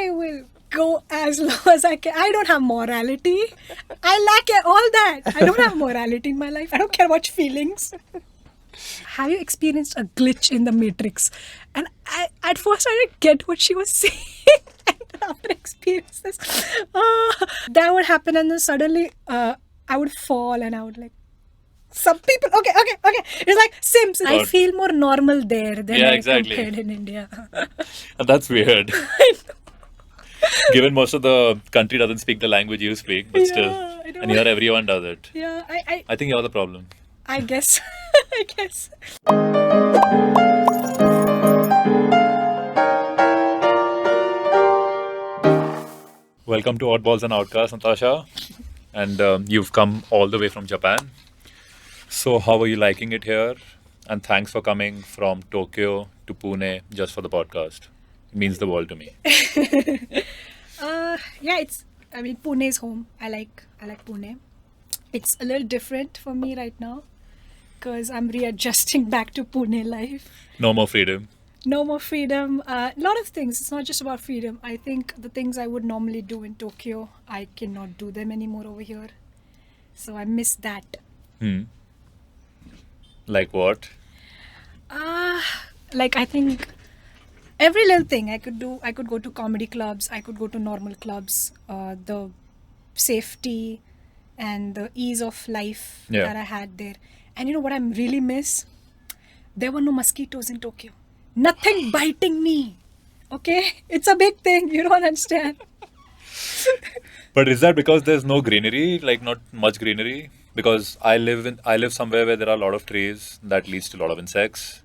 I will go as low as I can. I don't have morality. I lack all that. I don't have morality in my life. I don't care about feelings. Have you experienced a glitch in the Matrix? And at first I didn't get what she was saying. And after experience this, that would happen, and then suddenly I would fall and I would like, some people, okay. It's like Sims. I feel more normal there than compared in India. That's weird. Given most of the country doesn't speak the language you speak, but still. And here everyone does it. Yeah, I think you're the problem. I guess. I guess. Welcome to Oddballs and Outcasts, Natasha. And you've come all the way from Japan. So how are you liking it here? And thanks for coming from Tokyo to Pune just for the podcast. It means the world to me. Pune is home. I like Pune. It's a little different for me right now because I'm readjusting back to Pune life. No more freedom. No more freedom. A lot of things. It's not just about freedom. I think the things I would normally do in Tokyo, I cannot do them anymore over here. So I miss that. Like what? I think every little thing I could do. I could go to comedy clubs. I could go to normal clubs. The safety and the ease of life that I had there. And you know what I really miss? There were no mosquitoes in Tokyo. Nothing biting me. Okay? It's a big thing. You don't understand. But is that because there's no greenery? Like not much greenery? Because I live somewhere where there are a lot of trees. That leads to a lot of insects.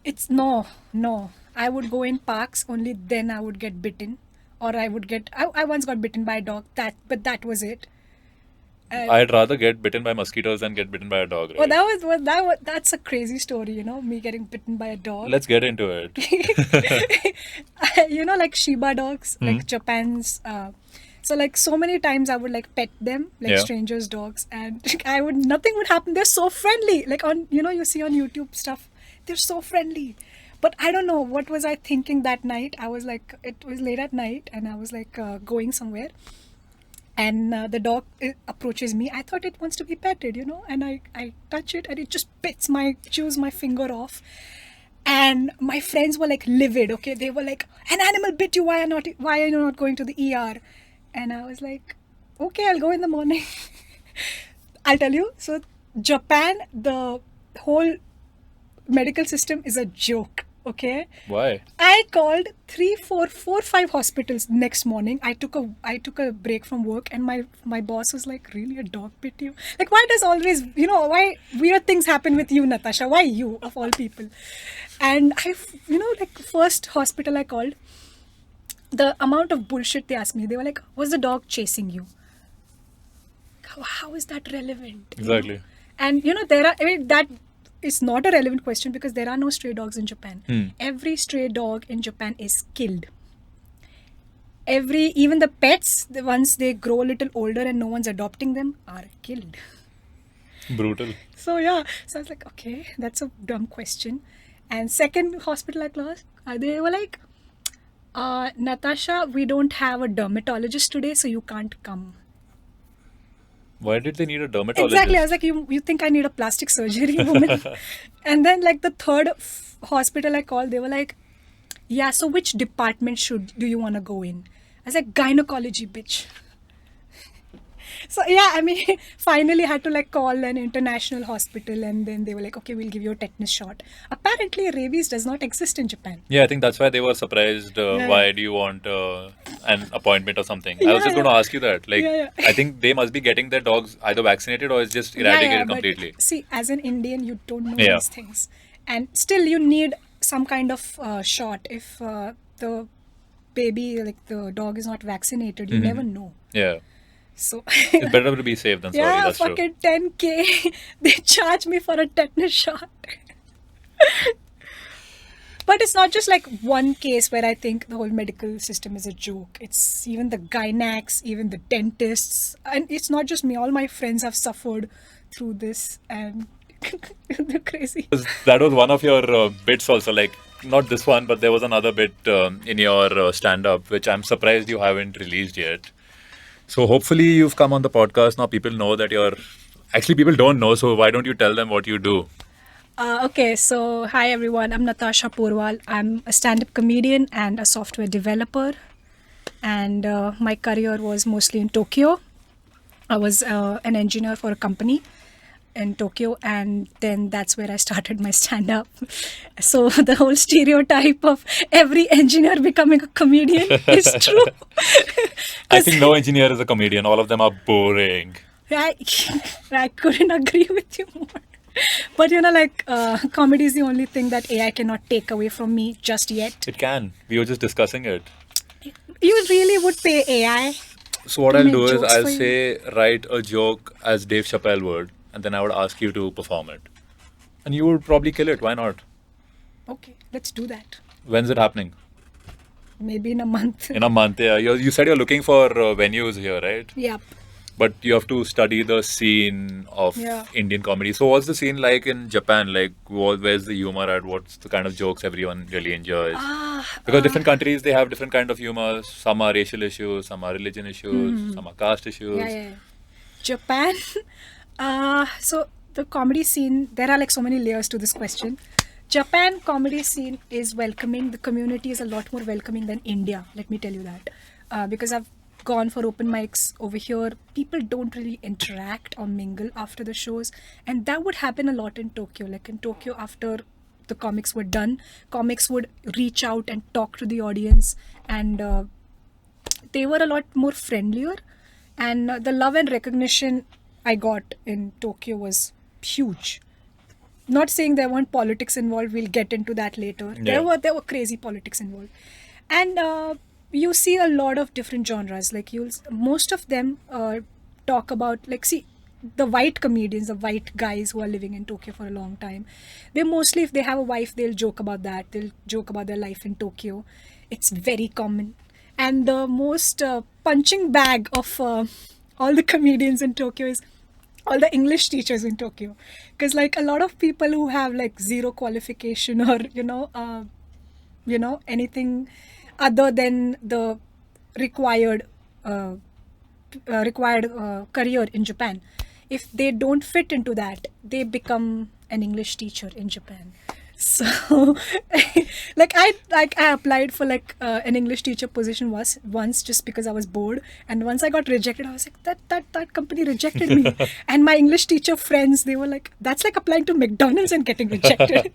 It's no. I would go in parks, only then I would get bitten. Or I would get... I once got bitten by a dog, but that was it. I'd rather get bitten by mosquitoes than get bitten by a dog, right? That's a crazy story, me getting bitten by a dog. Let's get into it. Like Shiba dogs, like Japan's... so many times I would pet them, strangers' dogs, and nothing would happen. They're so friendly. You see on YouTube stuff, they're so friendly. But I don't know, what was I thinking that night? I was it was late at night and I was going somewhere. And the dog approaches me. I thought it wants to be petted, and I touch it and it just chews my finger off. And my friends were livid, okay? They were like, an animal bit you, why are you not going to the ER? And I was like, okay, I'll go in the morning. I'll tell you. So Japan, the whole medical system is a joke, okay? Why? I called 5 hospitals next morning. I took a break from work and my boss was like, really, a dog bit you? Why does always, why weird things happen with you, Natasha? Why you, of all people? And first hospital I called, the amount of bullshit they asked me, they were like, was the dog chasing you? How is that relevant? Exactly. And that is not a relevant question because there are no stray dogs in Japan. Every stray dog in Japan is killed. Even the pets, once they grow a little older and no one's adopting them, are killed. Brutal. So I was like, okay, that's a dumb question. And second hospital I closed, they were like, Natasha, we don't have a dermatologist today, so you can't come. Why did they need a dermatologist? Exactly. I was like, you think I need a plastic surgery, woman? And then the third hospital I called, they were like, yeah, so which department do you want to go in? I was like, gynecology, bitch. So finally had to call an international hospital, and then they were like, okay, we'll give you a tetanus shot. Apparently rabies does not exist in Japan. Yeah, I think that's why they were surprised. Why do you want an appointment or something? I was just going to ask you that. I think they must be getting their dogs either vaccinated or it's just eradicated completely. See, as an Indian, you don't know these things. And still you need some kind of shot. If the baby, the dog is not vaccinated, you never know. Yeah. So it's better to be safe than sorry. That's true. Fucking 10K. They charge me for a tetanus shot. But it's not just one case where I think the whole medical system is a joke. It's even the gynacs, even the dentists. And it's not just me. All my friends have suffered through this and they're crazy. That was one of your bits also. not this one, but there was another bit in your stand-up which I'm surprised you haven't released yet. So hopefully you've come on the podcast now. People know that you're actually people don't know. So why don't you tell them what you do? Okay, so hi everyone. I'm Natasha Porwal. I'm a stand-up comedian and a software developer, and my career was mostly in Tokyo. I was an engineer for a company in Tokyo, and then that's where I started my stand-up. So the whole stereotype of every engineer becoming a comedian is true. I think no engineer is a comedian. All of them are boring. I, I couldn't agree with you more. But comedy is the only thing that AI cannot take away from me just yet. It can. We were just discussing it. You really would pay AI? So what to I'll make do is jokes I'll for you? say write a joke as Dave Chappelle would, and then I would ask you to perform it, and you would probably kill it. Why not? Okay, let's do that. When's it happening? Maybe in a month. In a month. Yeah. You said you're looking for venues here, right? Yep. But you have to study the scene of Yeah. Indian comedy. So what's the scene like in Japan? Like, where's the humor at? What's the kind of jokes everyone really enjoys? Because different countries, they have different kind of humor. Some are racial issues, some are religion issues, some are caste issues. Yeah. Japan. So the comedy scene, there are like so many layers to this question. Japan comedy scene is welcoming. The community is a lot more welcoming than India. Let me tell you that. Because I've gone for open mics over here, people don't really interact or mingle after the shows, and that would happen a lot in Tokyo. Like in Tokyo, after the comics were done, comics would reach out and talk to the audience, and they were a lot more friendlier, and the love and recognition I got in Tokyo was huge. Not saying there weren't politics involved, we'll get into that later. Yeah. There were crazy politics involved, and you see a lot of different genres. Like most of them talk about, like, see, the white comedians, the white guys who are living in Tokyo for a long time, they mostly, if they have a wife, they'll joke about that. They'll joke about their life in Tokyo. It's very common. And the most punching bag of all the comedians in Tokyo is all the English teachers in Tokyo. Because like a lot of people who have like zero qualification or anything other than the required career in Japan, if they don't fit into that, they become an English teacher in Japan. So I applied for an English teacher position once just because I was bored, and once I got rejected, I was like, that company rejected me. And my English teacher friends, they were like, that's like applying to McDonald's and getting rejected.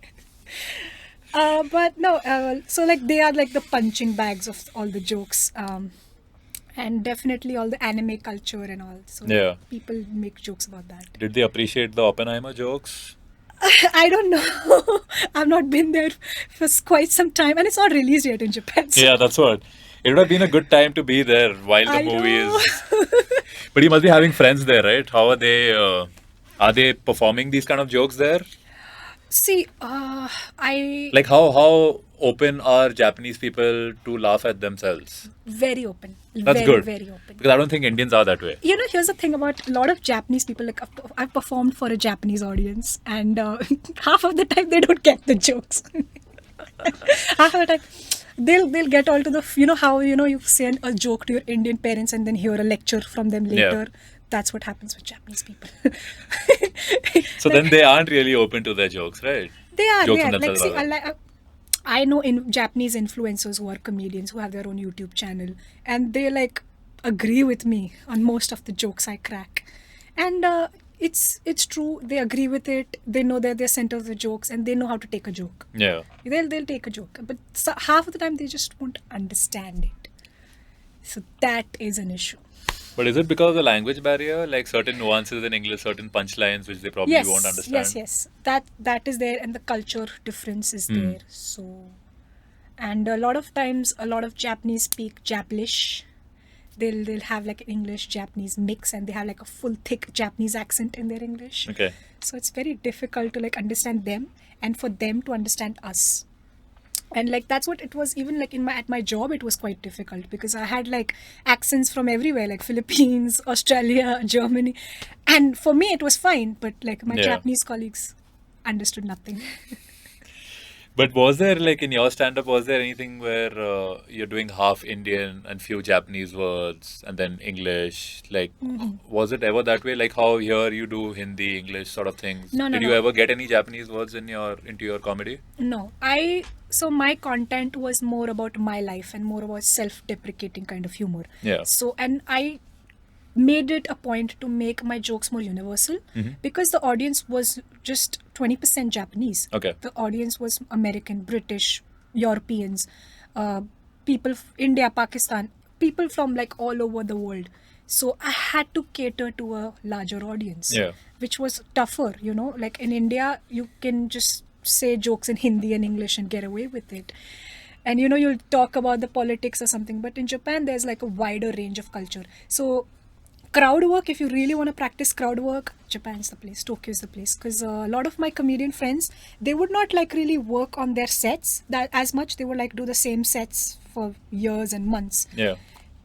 But no, so like they are like the punching bags of all the jokes, and definitely all the anime culture and all. So Yeah. people make jokes about that. Did they appreciate the Oppenheimer jokes? I don't know. I've not been there for quite some time, and it's not released yet in Japan. So Yeah, that's what. It would have been a good time to be there while the I movie know. is. But you must be having friends there, right? How are they? Are they performing these kind of jokes there? See, I Like how open are Japanese people to laugh at themselves? very open, That's very good. very open. Because I don't think Indians are that way. Here's the thing about a lot of Japanese people. Like I've performed for a Japanese audience, and half of the time they don't get the jokes. Half of the time, they'll get all to the how you send a joke to your Indian parents and then hear a lecture from them later. That's what happens with Japanese people. So then they aren't really open to their jokes, right? They are. Jokes They on are. Like, themselves, see, rather. I know in Japanese influencers who are comedians who have their own YouTube channel, and they like agree with me on most of the jokes I crack, and it's true. They agree with it. They know that they're center of the jokes, and they know how to take a joke. Yeah. They'll take a joke, but half of the time they just won't understand it. So that is an issue. But is it because of the language barrier? Like certain nuances in English, certain punchlines which they probably won't understand? Yes. That is there, and the culture difference is there. So, and a lot of times, a lot of Japanese speak Japlish. They'll have like an English Japanese mix, and they have like a full thick Japanese accent in their English. Okay. So it's very difficult to like understand them, and for them to understand us. And like that's what it was. Even like at my job, it was quite difficult because I had like accents from everywhere, like Philippines, Australia, Germany, and for me it was fine. But like my Yeah. Japanese colleagues understood nothing. But was there, like, in your stand-up, was there anything where you're doing half Indian and few Japanese words and then English? Like, was it ever that way? Like how here you do Hindi, English sort of things? No, no, Did you no. ever get any Japanese words into your comedy? No, so my content was more about my life and more about self-deprecating kind of humor. Yeah. So, and I made it a point to make my jokes more universal because the audience was just 20% Japanese. Okay. The audience was American, British, Europeans, people, India, Pakistan, people from like all over the world. So I had to cater to a larger audience, Yeah. which was tougher, you know. Like in India, you can just say jokes in Hindi and English and get away with it. And you know, you'll talk about the politics or something, but in Japan, there's like a wider range of culture. So crowd work, if you really want to practice crowd work, Japan's the place, Tokyo's the place, because a lot of my comedian friends, they would not like really work on their sets that as much. They would like do the same sets for years and months, Yeah.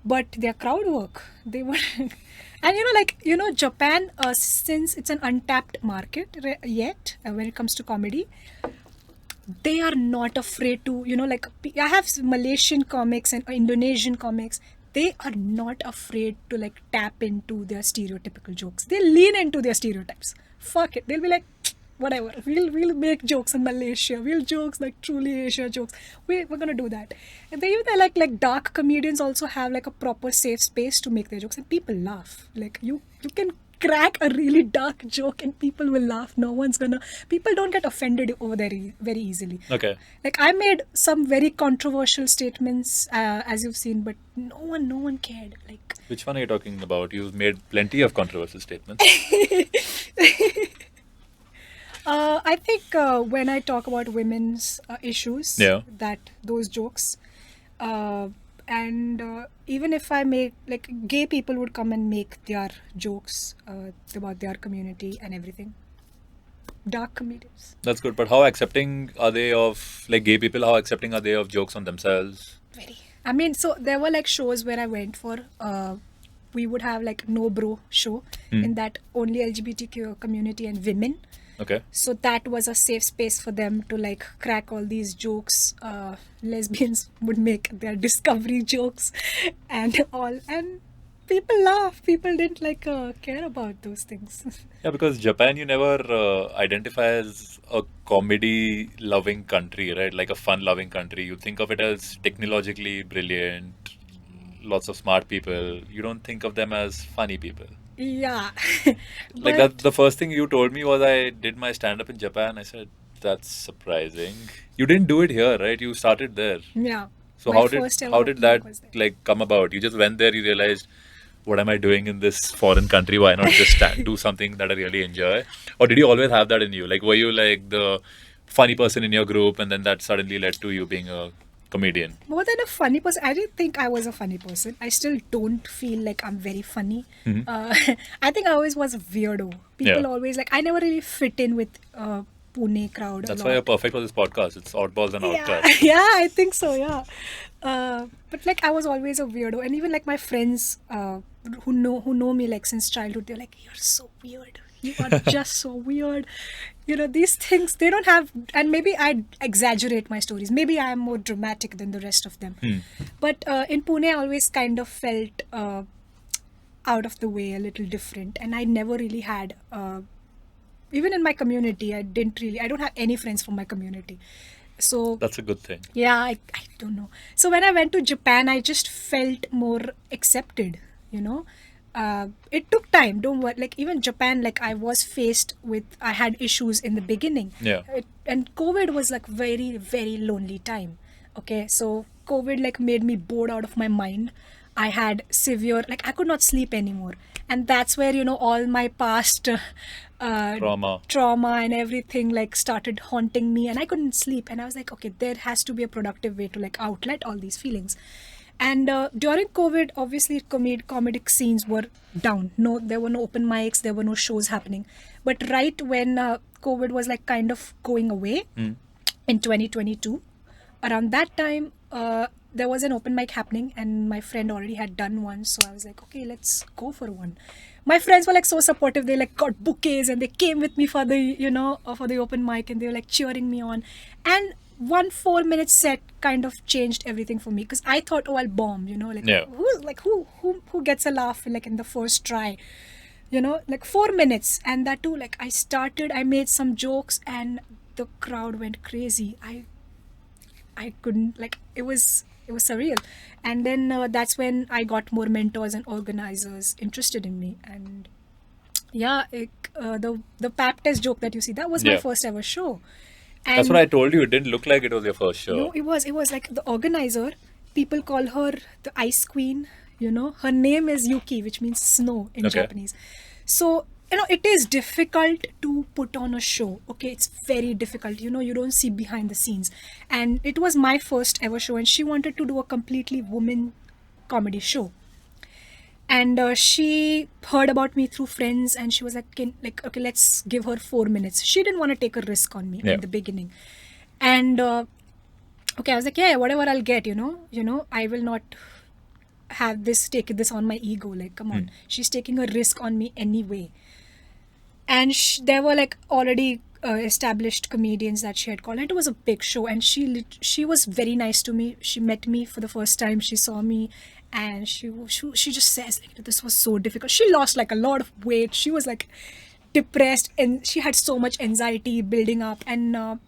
but their crowd work, they were and you know, like, you know, Japan, since it's an untapped market yet when it comes to comedy, they are not afraid to, you know, like I have Malaysian comics and Indonesian comics. They are not afraid to like tap into their stereotypical jokes. They lean into their stereotypes. Fuck it. They'll be like, whatever. We'll make jokes in Malaysia. We'll jokes like truly Asia jokes. We're gonna do that. And they even like dark comedians also have like a proper safe space to make their jokes, and people laugh. Like you can crack a really dark joke and people will laugh. People don't get offended over there very easily. Okay. Like I made some very controversial statements, as you've seen, but no one cared. Like, Which one are you talking about? You've made plenty of controversial statements. I think when I talk about women's issues, Yeah. that those jokes, and even if I make, like, gay people would come and make their jokes about their community and everything. Dark comedians. That's good. But how accepting are they of, like, gay people? How accepting are they of jokes on themselves? Very. I mean, so there were like shows where I went for. We would have like no bro show in that only LGBTQ community and women. Okay. So that was a safe space for them to like crack all these jokes. Lesbians would make their discovery jokes and all, and people laugh. People didn't like care about those things. Yeah, because Japan, you never identify as a comedy-loving country, right? Like a fun-loving country. You think of it as technologically brilliant, lots of smart people. You don't think of them as funny people. Yeah. Like that, the first thing you told me was I did my stand-up in Japan. I said, that's surprising. You didn't do it here, right? You started there. Yeah. So My how first did ever how did open that mic was there. like come about? You just went there, you realized, what am I doing in this foreign country? Why not just do something that I really enjoy? Or did you always have that in you? Like, were you like the funny person in your group, and then that suddenly led to you being a comedian? More than a funny person, I didn't think I was a funny person. I still don't feel like I'm very funny. I think I always was a weirdo. People Yeah. always like, I never really fit in with Pune crowd That's a why you're lot. perfect for this podcast. It's oddballs and Yeah, outcasts. yeah, I think so. Yeah, but like I was always a weirdo, and even like my friends who know me like since childhood, they're like, "You're so weird. You are just so weird." You know, these things they don't have, and maybe I exaggerate my stories. Maybe I am more dramatic than the rest of them. But in Pune, I always kind of felt out of the way, a little different, and I never really had. Even in my community, I don't have any friends from my community. So That's a good thing. yeah, I don't know. So when I went to Japan, I just felt more accepted, you know. It took time, don't worry. Like even Japan, like I was faced with, I had issues in the beginning. Yeah. And COVID was like very, very lonely time. Okay, so COVID like made me bored out of my mind. I had severe, like I could not sleep anymore. And that's where, you know, all my past trauma and everything like started haunting me, and I couldn't sleep. And I was like, okay, there has to be a productive way to like outlet all these feelings. And during COVID, obviously comedic scenes were down. No, there were no open mics, there were no shows happening. But right when COVID was like kind of going away in 2022, around that time, there was an open mic happening, and my friend already had done one. So I was like, okay, let's go for one. My friends were like so supportive. They like got bouquets and they came with me for the, you know, for the open mic, and they were like cheering me on. And one 4 minute set kind of changed everything for me, because I thought, oh, I'll bomb, like Yeah. who gets a laugh like in the first try, like 4 minutes. And that too, like I made some jokes and the crowd went crazy. I couldn't, like, it was surreal. And then that's when I got more mentors and organizers interested in me. And yeah, the pap test joke that you see, that was my Yeah. first ever show. That's what I told you. It didn't look like it was your first show. No, it was like the organizer. People call her the Ice Queen. Her name is Yuki, which means snow in Okay. Japanese. So it is difficult to put on a show. Okay, it's very difficult. You don't see behind the scenes, and it was my first ever show, and she wanted to do a completely woman comedy show. And she heard about me through friends, and she was like, okay, let's give her 4 minutes. She didn't want to take a risk on me Yeah. in the beginning. And okay, I was like, yeah, whatever I'll get, I will not take this on my ego. Like, come on, she's taking a risk on me anyway. And there were like already established comedians that she had called, and it was a big show. And she was very nice to me. She met me for the first time. She saw me, and she just says, like, this was so difficult. She lost like a lot of weight. She was like depressed, and she had so much anxiety building up. And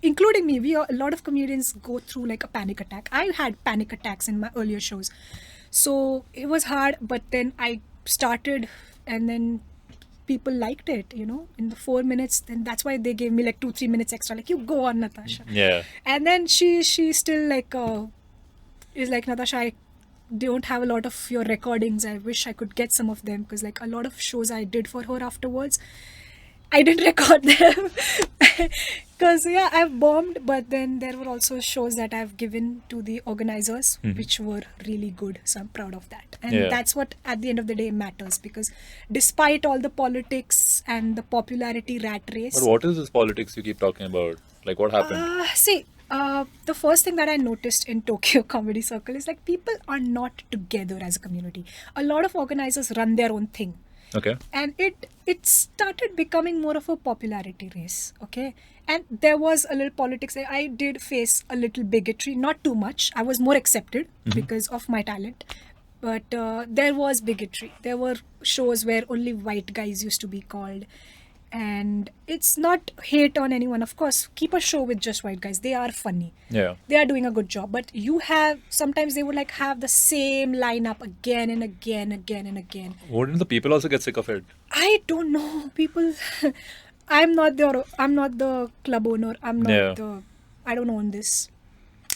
including me, a lot of comedians go through like a panic attack. I had panic attacks in my earlier shows, so it was hard. But then I started, and then people liked it, in the 4 minutes. Then that's why they gave me like 2-3 minutes extra, like, you go on, Natasha. Yeah. And then she still like is like, Natasha, I don't have a lot of your recordings. I wish I could get some of them, because like a lot of shows I did for her afterwards, I didn't record them. Because yeah, I've bombed. But then there were also shows that I've given to the organizers, which were really good. So I'm proud of that. And Yeah. that's what at the end of the day matters, because despite all the politics and the popularity rat race, But what is this politics you keep talking about? Like, what happened? see, the first thing that I noticed in Tokyo Comedy Circle is like people are not together as a community. A lot of organizers run their own thing. Okay. And it started becoming more of a popularity race. Okay, and there was a little politics. I did face a little bigotry, not too much. I was more accepted because of my talent, but there was bigotry. There were shows where only white guys used to be called. And it's not hate on anyone, of course. Keep a show with just white guys, they are funny, Yeah. they are doing a good job. But sometimes they would like have the same lineup again and again and again. Wouldn't the people also get sick of it? I don't know, people. I'm not the club owner. Yeah. I don't own this.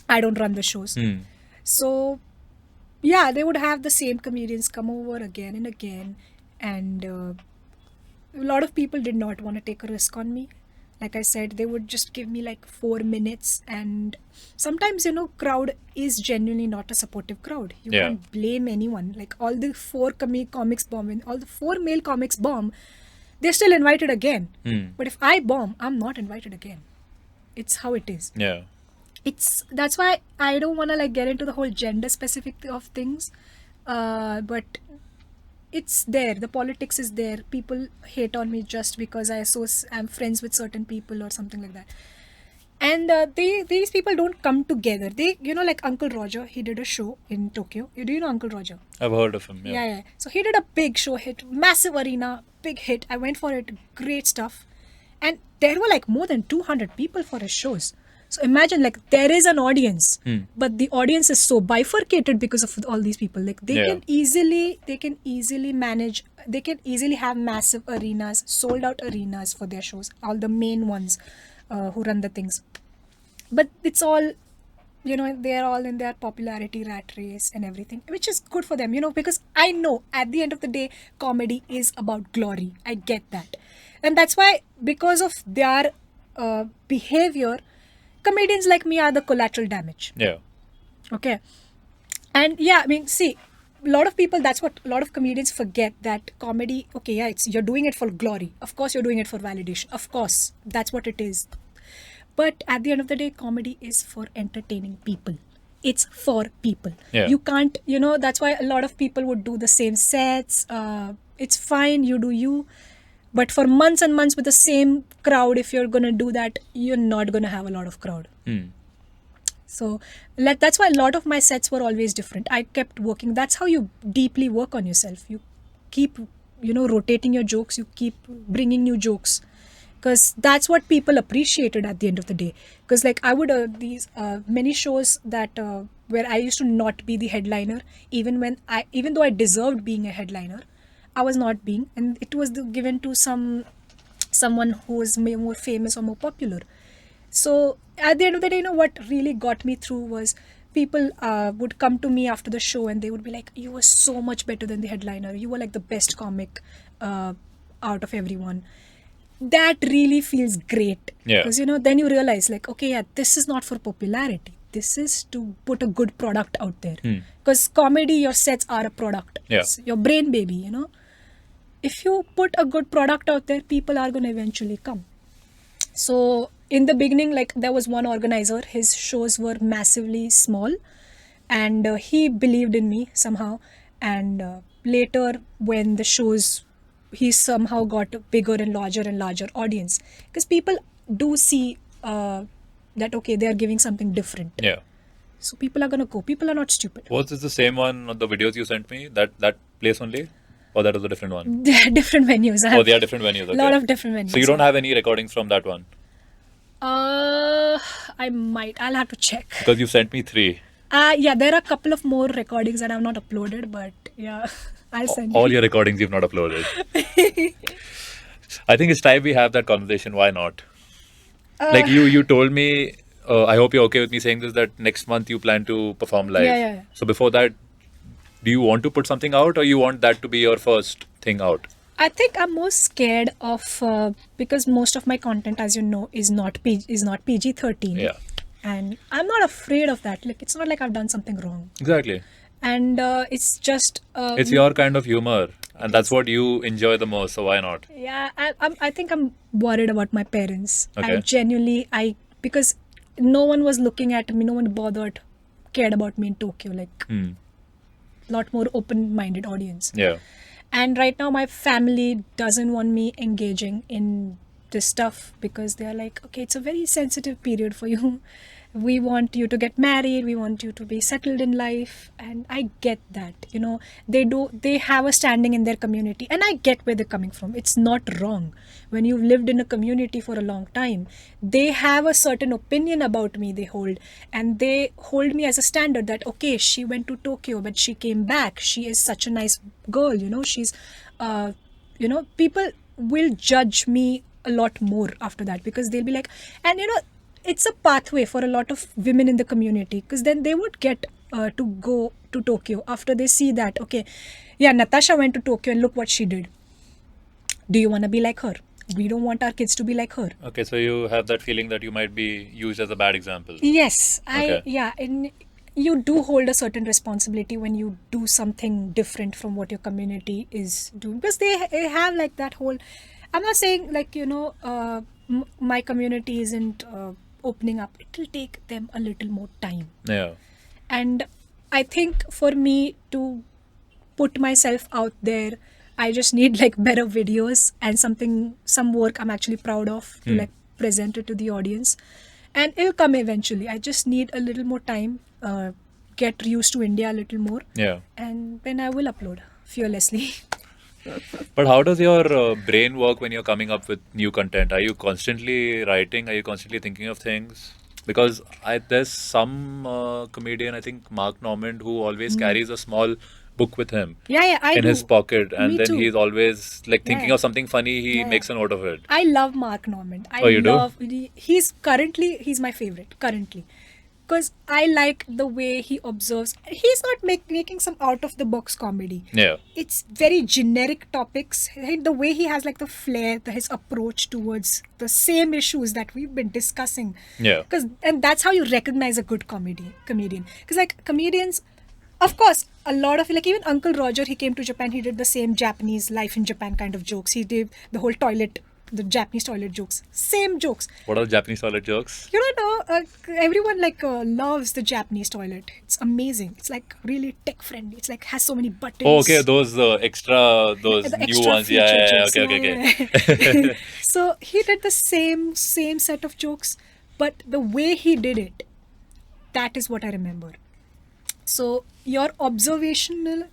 I don't run the shows. Hmm. So yeah, they would have the same comedians come over again and again. And a lot of people did not want to take a risk on me. Like I said, they would just give me like 4 minutes. And sometimes, crowd is genuinely not a supportive crowd. You Yeah. can't blame anyone. Like all the 4 comics bomb, and all the 4 male comics bomb, they're still invited again. But if I bomb, I'm not invited again. It's how it is. Yeah. That's why I don't want to like get into the whole gender specific of things. But it's there. The politics is there. People hate on me just because I'm friends with certain people or something like that. And these people don't come together. They, like Uncle Roger, he did a show in Tokyo. Do you know Uncle Roger? I've heard of him. Yeah. Yeah. So he did a big show hit, massive arena, big hit. I went for it, great stuff. And there were like more than 200 people for his shows. So imagine, like, there is an audience, but the audience is so bifurcated because of all these people. Like they Yeah. can easily manage. They can easily have massive arenas, sold out arenas for their shows. All the main ones who run the things. But it's all, they're all in their popularity rat race and everything, which is good for them, because I know at the end of the day, comedy is about glory. I get that. And that's why, because of their behavior, comedians like me are the collateral damage. Yeah. Okay. And yeah, I mean, see, a lot of people, that's what a lot of comedians forget, that comedy, okay, yeah, you're doing it for glory. Of course, you're doing it for validation. Of course, that's what it is. But at the end of the day, comedy is for entertaining people. It's for people. Yeah. You can't, that's why a lot of people would do the same sets. It's fine, you do you. But for months and months with the same crowd, if you're going to do that, you're not going to have a lot of crowd. So that's why a lot of my sets were always different. I kept working. That's how you deeply work on yourself. You keep, rotating your jokes. You keep bringing new jokes. Because that's what people appreciated at the end of the day. Because like I would, these many shows that where I used to not be the headliner, even though I deserved being a headliner, I was not being. And it was given to someone who was more famous or more popular. So at the end of the day, what really got me through was people would come to me after the show and they would be like, you were so much better than the headliner. You were like the best comic out of everyone. That really feels great. Because, then you realize like, okay, yeah, this is not for popularity. This is to put a good product out there. Because comedy, your sets are a product. It's your brain baby, If you put a good product out there, people are going to eventually come. So in the beginning, like there was one organizer, his shows were massively small and he believed in me somehow. And later when the shows, he somehow got a bigger and larger audience. Because people do see that, okay, they are giving something different. Yeah. So people are going to go. People are not stupid. Was this the same one on the videos you sent me? That place only? Or that was a different one? They are different venues. Oh, they are different venues. Okay. A lot of different venues. So you don't have any recordings from that one? I might. I'll have to check. Because you sent me 3. Yeah, there are a couple of more recordings that I have not uploaded, but yeah, I'll send you. All your recordings you've not uploaded. I think it's time we have that conversation. Why not? Like you told me, I hope you're okay with me saying this, that next month you plan to perform live. Yeah. So before that, do you want to put something out or you want that to be your first thing out? I think I'm more scared of because most of my content, as you know, is not PG-13. Yeah. And I'm not afraid of that. Like it's not like I've done something wrong. Exactly. And it's just it's your kind of humor, and that's what you enjoy the most. So why not? Yeah, I think I'm worried about my parents. Okay. I genuinely because no one was looking at me, no one cared about me in Tokyo. Like lot more open-minded audience. Yeah. And right now my family doesn't want me engaging in this stuff because they're like, okay, it's a very sensitive period for you. We want you to get married, we want you to be settled in life. And I get that, they have a standing in their community and I get where they're coming from. It's not wrong. When you've lived in a community for a long time, they have a certain opinion about me they hold, and they hold me as a standard that, okay, she went to Tokyo but she came back, she is such a nice girl, she's people will judge me a lot more after that because they'll be like, and it's a pathway for a lot of women in the community because then they would get to go to Tokyo after they see that, okay, yeah, Natasha went to Tokyo and look what she did. Do you want to be like her? We don't want our kids to be like her. Okay, so you have that feeling that you might be used as a bad example. Yes, Okay. and you do hold a certain responsibility when you do something different from what your community is doing because they have like that whole, I'm not saying like, my community isn't opening up. It will take them a little more time. Yeah. And I think for me to put myself out there, I just need like better videos and some work I'm actually proud of to like present it to the audience. And it'll come eventually. I just need a little more time, get used to India a little more. Yeah. And then I will upload fearlessly. But how does your brain work when you're coming up with new content? Are you constantly writing? Are you constantly thinking of things? Because there's some comedian, I think Mark Normand, who always carries a small book with him I in do. his pocket, and Me then too. he's always like thinking Yeah. of something funny. He makes a note of it. I love Mark Normand. Oh, you do? He's my favorite currently. Because I like the way he observes. He's not making some out-of-the-box comedy. Yeah. It's very generic topics. The way he has like the flair, his approach towards the same issues that we've been discussing. Yeah. And that's how you recognize a good comedian. Because like comedians, of course, a lot of like even Uncle Roger, he came to Japan, he did the same Japanese life in Japan kind of jokes. He did the whole toilet the Japanese toilet jokes. Same jokes. What are the Japanese toilet jokes? You don't know. Everyone loves the Japanese toilet. It's amazing. It's like really tech friendly. It's like has so many buttons. Oh, okay, those extra, those The new extra ones. feature Yeah, jokes. okay. So he did the same set of jokes, but the way he did it, that is what I remember. So your observational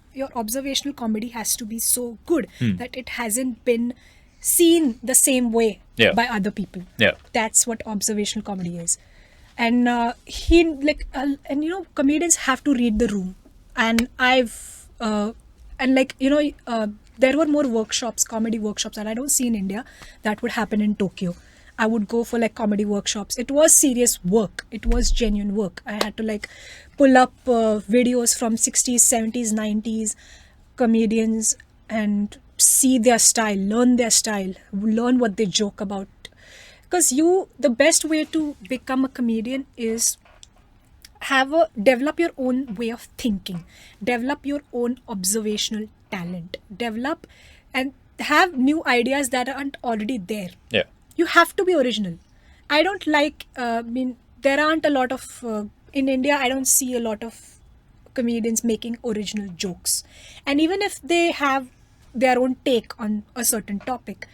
comedy has to be so good that it hasn't been seen the same way by other people. Yeah. That's what observational comedy is. And comedians have to read the room. And there were more workshops, comedy workshops that I don't see in India that would happen in Tokyo. I would go for like comedy workshops. It was serious work. It was genuine work. I had to like pull up videos from 60s, 70s, 90s comedians and see their style, learn their style, learn what they joke about. Because the best way to become a comedian is develop your own way of thinking, develop your own observational talent, develop and have new ideas that aren't already there. Yeah. You have to be original. I don't like, there aren't a lot of, in India, I don't see a lot of comedians making original jokes. And even if they have their own take on a certain topic,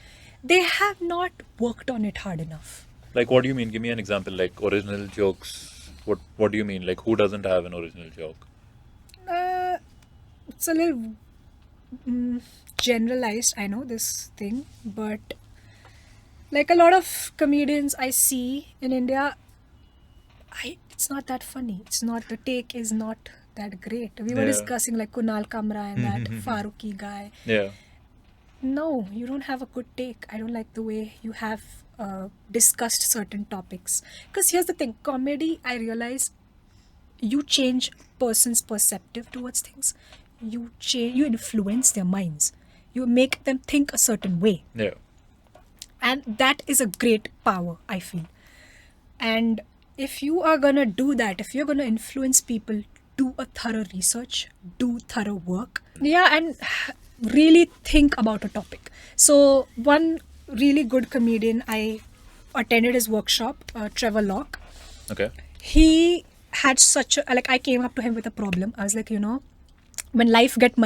they have not worked on it hard enough. Like, what do you mean? Give me an example, like original jokes. What do you mean? Like, who doesn't have an original joke? It's a little generalized, I know this thing, but like a lot of comedians I see in India, it's not that funny. The take is not that great. We were discussing like Kunal Kamra and that Faruqi guy. Yeah. No, you don't have a good take. I don't like the way you have discussed certain topics. Because here's the thing, comedy, I realize you change person's perspective towards things. You influence their minds. You make them think a certain way. Yeah. And that is a great power, I feel. And if you are going to do that, if you're going to influence people, do a thorough research, do thorough work. Yeah, and really think about a topic. So one really good comedian, I attended his workshop, Trevor. Okay. He had I came up to him with a problem. I was like, when life gets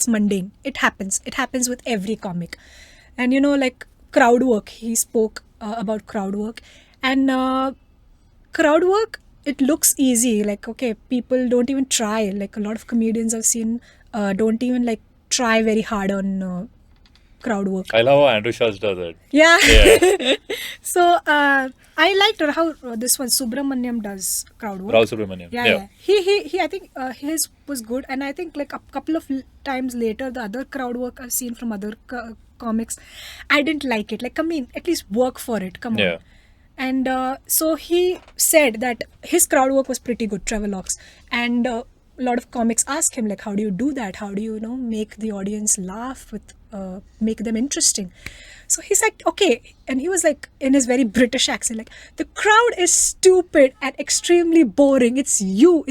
mundane, it happens with every comic. And crowd work, he spoke about crowd work. And crowd work, it looks easy, like okay, people don't even try, like a lot of comedians I've seen don't even like try very hard on crowd work. I love how Andrew Schultz does it. Yeah. So I liked how this one Subramaniam does crowd work. Rahul Subramaniam. Yeah. He I think his was good, and I think like a couple of times later the other crowd work I've seen from other comics, I didn't like it. Like, I mean, at least work for it. Come on. Yeah. And so he said that his crowd work was pretty good, Trevor Locke's. And a lot of comics ask him, like, how do you do that? How do you, make the audience laugh, make them interesting? So he's like, okay. And he was like, in his very British accent, like, the crowd is stupid and extremely boring. It's you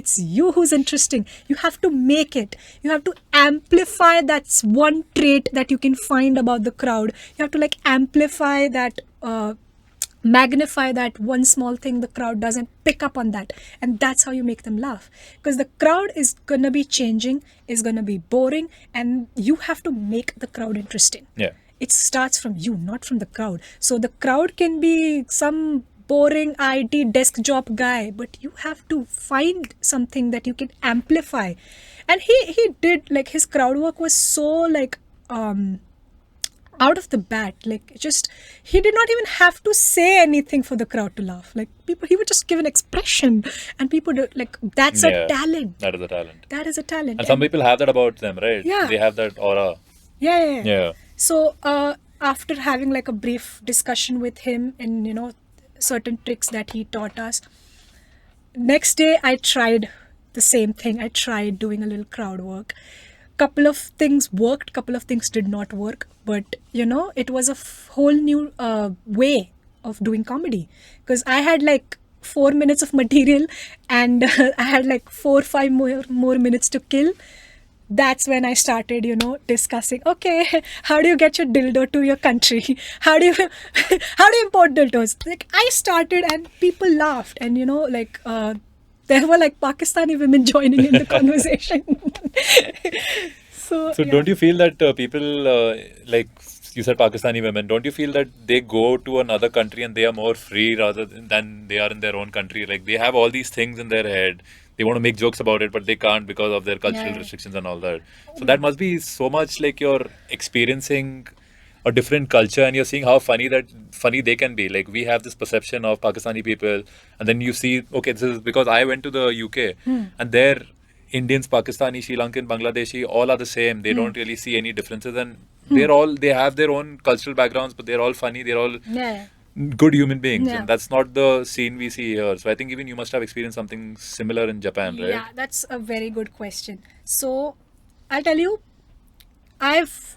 who's interesting. You have to make it. You have to amplify that one trait that you can find about the crowd. You have to like amplify that, magnify that one small thing the crowd doesn't pick up on that, and that's how you make them laugh, because the crowd is gonna be changing, is gonna be boring, and you have to make the crowd interesting. Yeah, it starts from you, not from the crowd. So the crowd can be some boring IT desk job guy, but you have to find something that you can amplify. And he did, like, his crowd work was so like out of the bat, like, just, he did not even have to say anything for the crowd to laugh. Like, he would just give an expression, and people do, like, that's a talent. That is a talent. That is a talent. And some people have that about them, right? Yeah. They have that aura. Yeah. So after having like a brief discussion with him and certain tricks that he taught us, next day I tried the same thing. I tried doing a little crowd work. Couple of things worked, couple of things did not work, but it was a whole new way of doing comedy, because I had like 4 minutes of material and I had like 4 or 5 more minutes to kill. that's when I started, discussing, okay, how do you get your dildo to your country? How do you how do you import dildos? Like, I started and people laughed, and there were like Pakistani women joining in the conversation. So So yeah. don't you feel that people, like you said, Pakistani women, don't you feel that they go to another country and they are more free rather than they are in their own country? Like they have all these things in their head. They want to make jokes about it, but they can't because of their cultural Yeah. restrictions and all that. So that must be so much like you're experiencing a different culture and you're seeing how funny they can be. Like we have this perception of Pakistani people, and then you see, okay, this is because I went to the UK and there Indians, Pakistani, Sri Lankan, Bangladeshi, all are the same. They don't really see any differences, and they have their own cultural backgrounds, but they're all funny. They're all Yeah. good human beings, Yeah. and that's not the scene we see here. So I think even you must have experienced something similar in Japan, right? Yeah, that's a very good question. So, I'll tell you, I've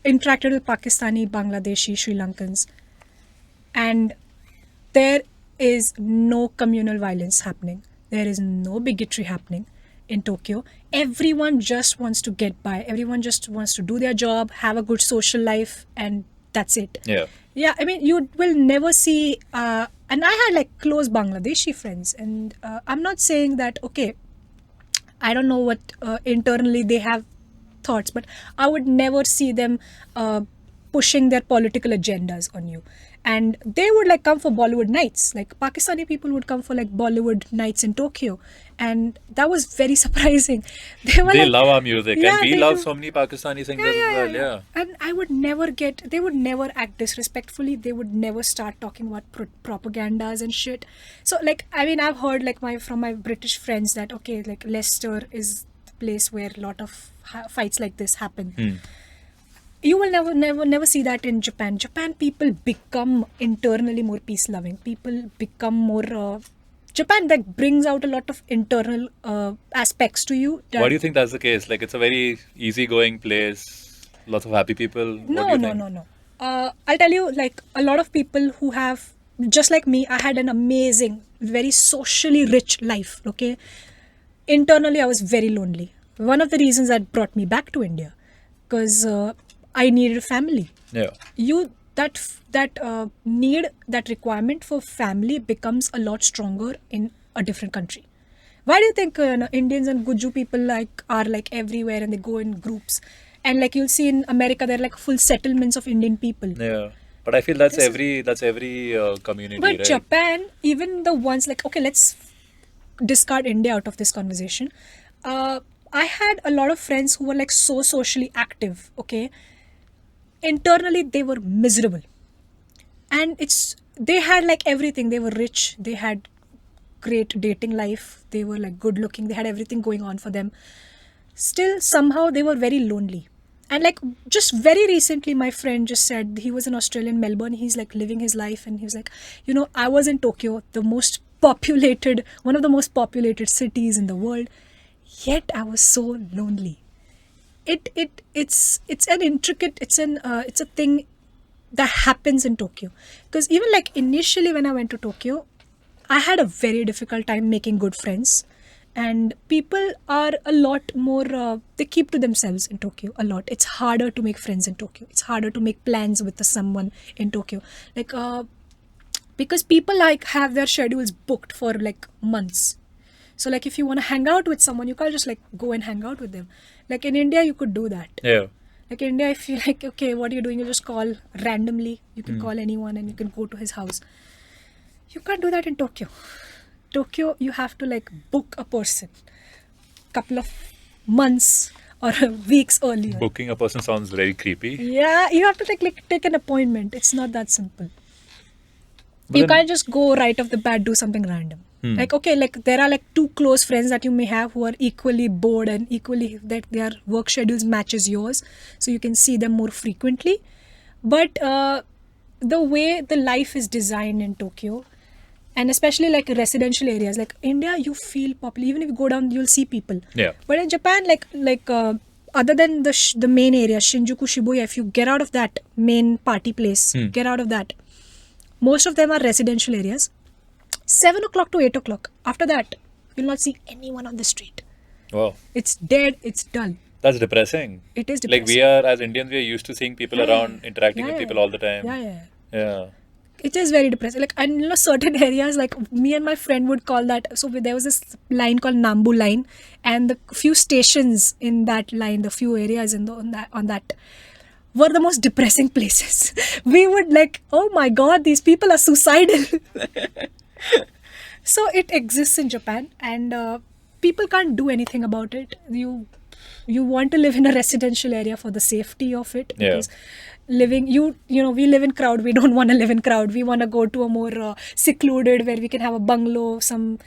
interacted with Pakistani, Bangladeshi, Sri Lankans, and there is no communal violence happening. There is no bigotry happening in Tokyo. Everyone just wants to get by. Everyone just wants to do their job, have a good social life, and that's it. Yeah. Yeah, I mean, you will never see. And I had like close Bangladeshi friends, and I'm not saying that, okay, I don't know what internally they have thoughts, but I would never see them pushing their political agendas on you. And they would like come for Bollywood nights. Like Pakistani people would come for like Bollywood nights in Tokyo, and that was very surprising. They were They like, love our music, yeah, and we they love do. so many Pakistani singers as well. Yeah. And I would never they would never act disrespectfully. They would never start talking about propagandas and shit. So like, I mean, I've heard like from my British friends that, okay, like Leicester is the place where a lot of fights like this happen. You will never see that in Japan. Japan people become internally more peace loving. People become more. Japan like brings out a lot of internal aspects to you. Why do you think that's the case? Like it's a very easygoing place, lots of happy people. What do No, you no, think? no, no. I'll tell you, like a lot of people who have, just like me, I had an amazing, very socially rich life. Okay, internally I was very lonely. One of the reasons that brought me back to India, because I needed a family. Yeah. That need, that requirement for family becomes a lot stronger in a different country. Why do you think Indians and Guju people like are like everywhere and they go in groups, and like you'll see in America there are like full settlements of Indian people. Yeah. But I feel that's This is- every community, But right? Japan, even the ones like, okay, let's discard India out of this conversation. I had a lot of friends who were like so socially active. Okay, internally they were miserable, and they had like everything. They were rich. They had great dating life. They were like good looking. They had everything going on for them. Still, somehow they were very lonely. And like just very recently, my friend just said he was in Australia, in Melbourne. He's like living his life, and he was like, I was in Tokyo, the most populated, one of the most populated cities in the world. Yet I was so lonely. It's an intricate, it's a thing that happens in Tokyo. Because even like initially when I went to Tokyo, I had a very difficult time making good friends, and people are a lot more they keep to themselves in Tokyo a lot. It's harder to make friends in Tokyo. It's harder to make plans with someone in Tokyo, like because people like have their schedules booked for like months. So like if you want to hang out with someone, you can't just like go and hang out with them. Like in India you could do that. Yeah. Like in India, if you like, okay, what are you doing? You just call randomly. You can call anyone and you can go to his house. You can't do that in Tokyo. Tokyo, you have to like book a person couple of months or weeks earlier. Booking a person sounds very creepy. Yeah, you have to take an appointment. It's not that simple. But You then- can't just go right off the bat, do something random. Like, okay, like there are like two close friends that you may have who are equally bored and equally that their work schedules matches yours, so you can see them more frequently. But the way the life is designed in Tokyo, and especially like residential areas, like India, you feel popular. Even if you go down, you'll see people. Yeah. But in Japan, like other than the main area, Shinjuku, Shibuya, if you get out of that main party place, get out of that. Most of them are residential areas. 7 o'clock to 8 o'clock. After that, you'll not see anyone on the street. Wow. It's dead. It's dull. That's depressing. It is Like depressing. as Indians, we are used to seeing people around, interacting with people all the time. Yeah. Yeah. It is very depressing. Like, and certain areas, like me and my friend would call that. So there was this line called Nambu line, and the few stations in that line, the few areas on that were the most depressing places. We would like, oh my god, these people are suicidal. So it exists in Japan, and people can't do anything about it. You want to live in a residential area for the safety of it, because living we live in crowd. We don't want to live in crowd. We want to go to a more secluded, where we can have a bungalow, some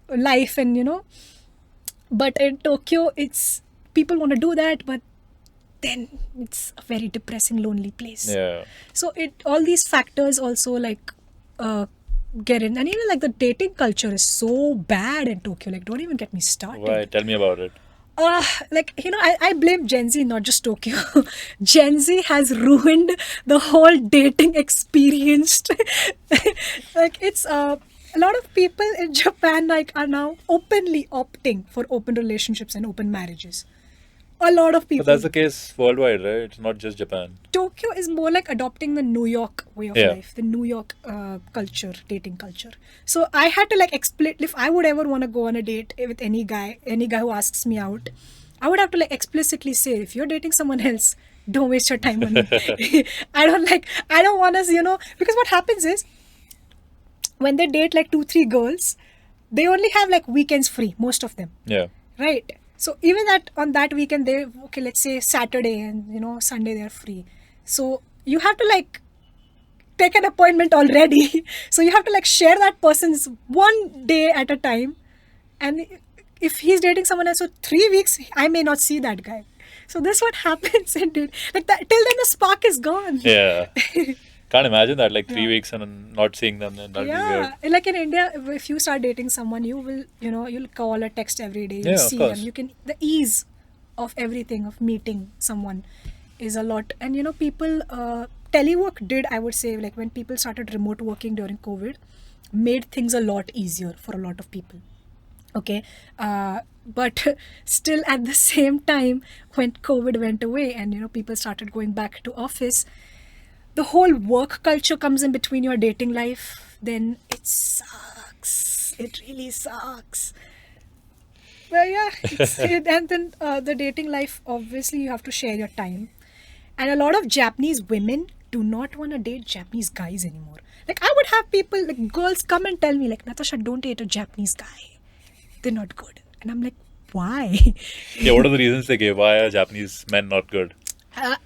life, and But in Tokyo, it's people want to do that, but then it's a very depressing, lonely place. Yeah. So all these factors also like get in, and even like the dating culture is so bad in Tokyo. Like, don't even get me started. Why? Tell me about it. I blame Gen Z, not just Tokyo. Gen Z has ruined the whole dating experience. Like, it's a lot of people in Japan like are now openly opting for open relationships and open marriages. A lot of people. But that's the case worldwide, right? It's not just Japan. Tokyo is more like adopting the New York way of life, the New York culture, dating culture. So I had to like explain, if I would ever want to go on a date with any guy who asks me out, I would have to like explicitly say, if you're dating someone else, don't waste your time on me. I don't want us, because what happens is, when they date like 2-3 girls, they only have like weekends free, most of them. Yeah. Right. So even on that weekend, let's say Saturday and Sunday they're free. So you have to like take an appointment already. So you have to like share that person's one day at a time. And if he's dating someone else for 3 weeks, I may not see that guy. So this is what happens, and like that, till then the spark is gone. Yeah. Can't imagine that, like 3 weeks and not seeing them, then that'd be weird. Like in India, if you start dating someone, you will, you'll call or text every day. You'll see them. The ease of everything, of meeting someone is a lot. And, people, telework did, I would say, like when people started remote working during COVID, made things a lot easier for a lot of people. Okay. But still at the same time, when COVID went away and, people started going back to office, the whole work culture comes in between your dating life, then it sucks. It really sucks. Well, yeah. And then the dating life, obviously, you have to share your time. And a lot of Japanese women do not want to date Japanese guys anymore. Like, I would have people, like girls come and tell me, like, Natasha, don't date a Japanese guy. They're not good. And I'm like, why? Yeah, what are the reasons they gave? Why are Japanese men not good?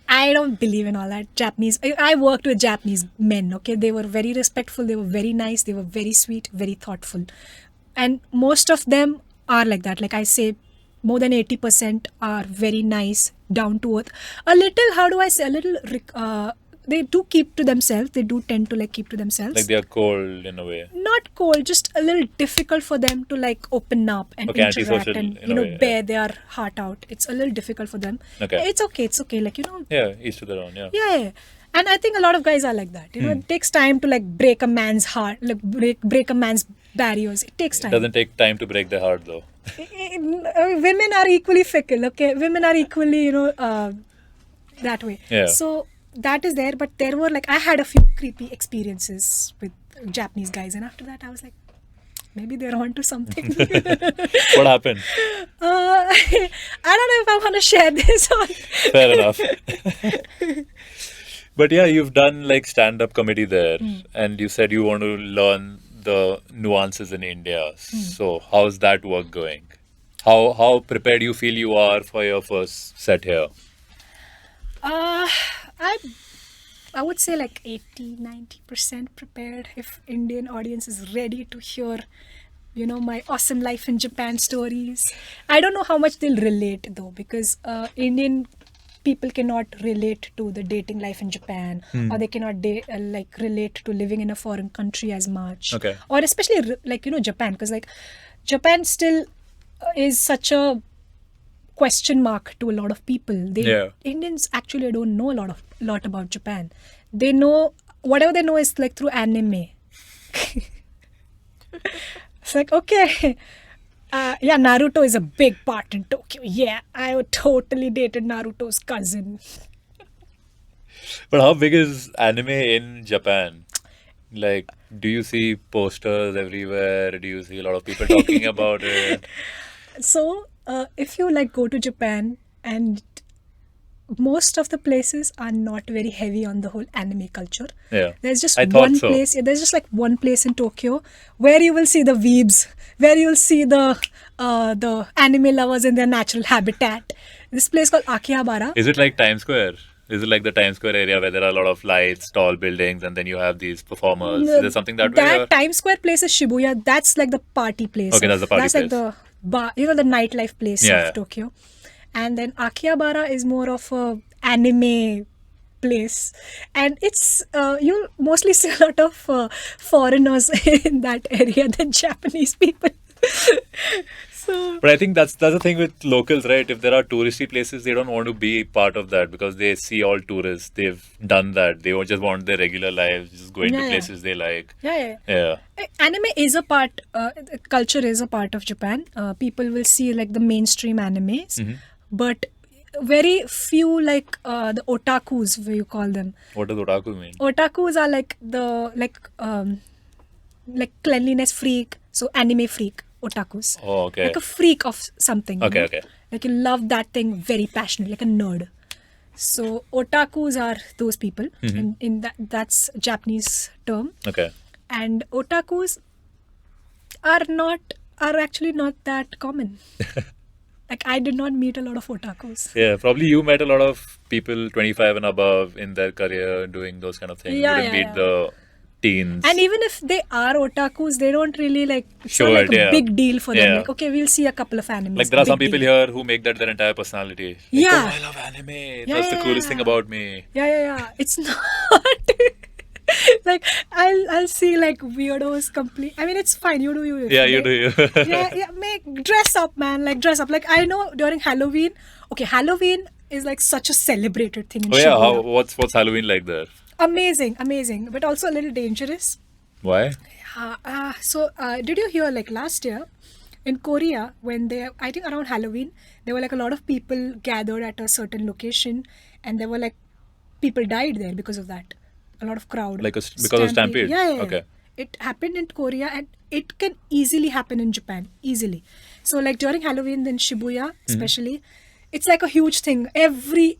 I don't believe in all that. Japanese. I worked with Japanese men, okay? They were very respectful, they were very nice, they were very sweet, very thoughtful. And most of them are like that. Like I say, more than 80% are very nice, down to earth. A little, they do keep to themselves. They do tend to like keep to themselves. Like they are cold in a way. Not cold, just a little difficult for them to like open up and interact and bear their heart out. It's a little difficult for them. Okay. It's okay. Like Yeah, each to their own. Yeah. Yeah. And I think a lot of guys are like that. It takes time to like break a man's heart, like break a man's barriers. It takes time. It doesn't take time to break their heart though. Women are equally fickle. Okay, women are equally that way. Yeah. So that is there, but there were like I had a few creepy experiences with Japanese guys, and after that I was like, maybe they're onto something. What happened? I don't know if I want to share this or... Fair enough. But yeah, you've done like stand-up comedy there, and you said you want to learn the nuances in India. So how's that work going? How prepared you feel you are for your first set here? I would say like 80-90% prepared. If Indian audience is ready to hear, my awesome life in Japan stories. I don't know how much they'll relate though, because Indian people cannot relate to the dating life in Japan, or they cannot relate to living in a foreign country as much. Okay. Or especially like Japan, because like Japan still is such a question mark to a lot of people. Indians actually don't know a lot about Japan. They know whatever they know is like through anime. It's like, okay, Yeah, Naruto is a big part in Tokyo. Yeah, I would totally dated Naruto's cousin. But how big is anime in Japan? Like, do you see posters everywhere? Do you see a lot of people talking about it? So, if you like go to Japan, and most of the places are not very heavy on the whole anime culture. Yeah. There's just I thought one so. place. There's just like one place in Tokyo where you will see the weebs, where you'll see the anime lovers in their natural habitat. This place called Akihabara. Is it like Times Square? Is it like the Times Square area where there are a lot of lights, tall buildings, and then you have these performers? Is there something that way? Or? Times Square place is Shibuya. That's like the party place. Okay, that's the party That's place. like the bar, the nightlife place Yeah. of Tokyo. And then Akihabara is more of a anime place, and it's you'll mostly see a lot of foreigners in that area than Japanese people. So But I think that's the thing with locals, right? If there are touristy places, they don't want to be part of that because they see all tourists. They've done that. They just want their regular lives, just going to Yeah, yeah. places they like. yeah. Yeah. Anime is a part, culture is a part of Japan. People will see like the mainstream animes, but very few like the otakus, where you call them. What does otaku mean? Otakus are like like cleanliness freak, so anime freak, otakus. Oh, okay. Like a freak of something. you Okay, know? okay. Like you love that thing very passionately, like a nerd. So otakus are those people, in that's Japanese term. Okay. And otakus are actually not that common. Like I did not meet a lot of otakus. Yeah, probably you met a lot of people 25 and above in their career doing those kind of things. Yeah, You didn't yeah, meet the teens. And even if they are otakus, they don't really like. It's Sure, not like a yeah. big deal for them. Yeah. Like okay, we'll see a couple of animes. Like there are some Big people deal. here who make that their entire personality. Like, Yeah. oh, I love anime. Yeah, That's the yeah, coolest thing yeah. about me. Yeah. It's not. Like I'll see like weirdos complete. I mean, it's fine. You do you. Yeah, you do you. yeah. Dress up, man. Like dress up. Like I know during Halloween. Okay, Halloween is like such a celebrated thing in Oh yeah, Shibuya. what's Halloween like there? Amazing, but also a little dangerous. Why? Did you hear like last year in Korea when I think around Halloween, there were like a lot of people gathered at a certain location, and there were like people died there because of that. A lot of crowd. Like because of stampede? Yeah. Okay. It happened in Korea, and it can easily happen in Japan. Easily. So like during Halloween in Shibuya, especially, it's like a huge thing. Every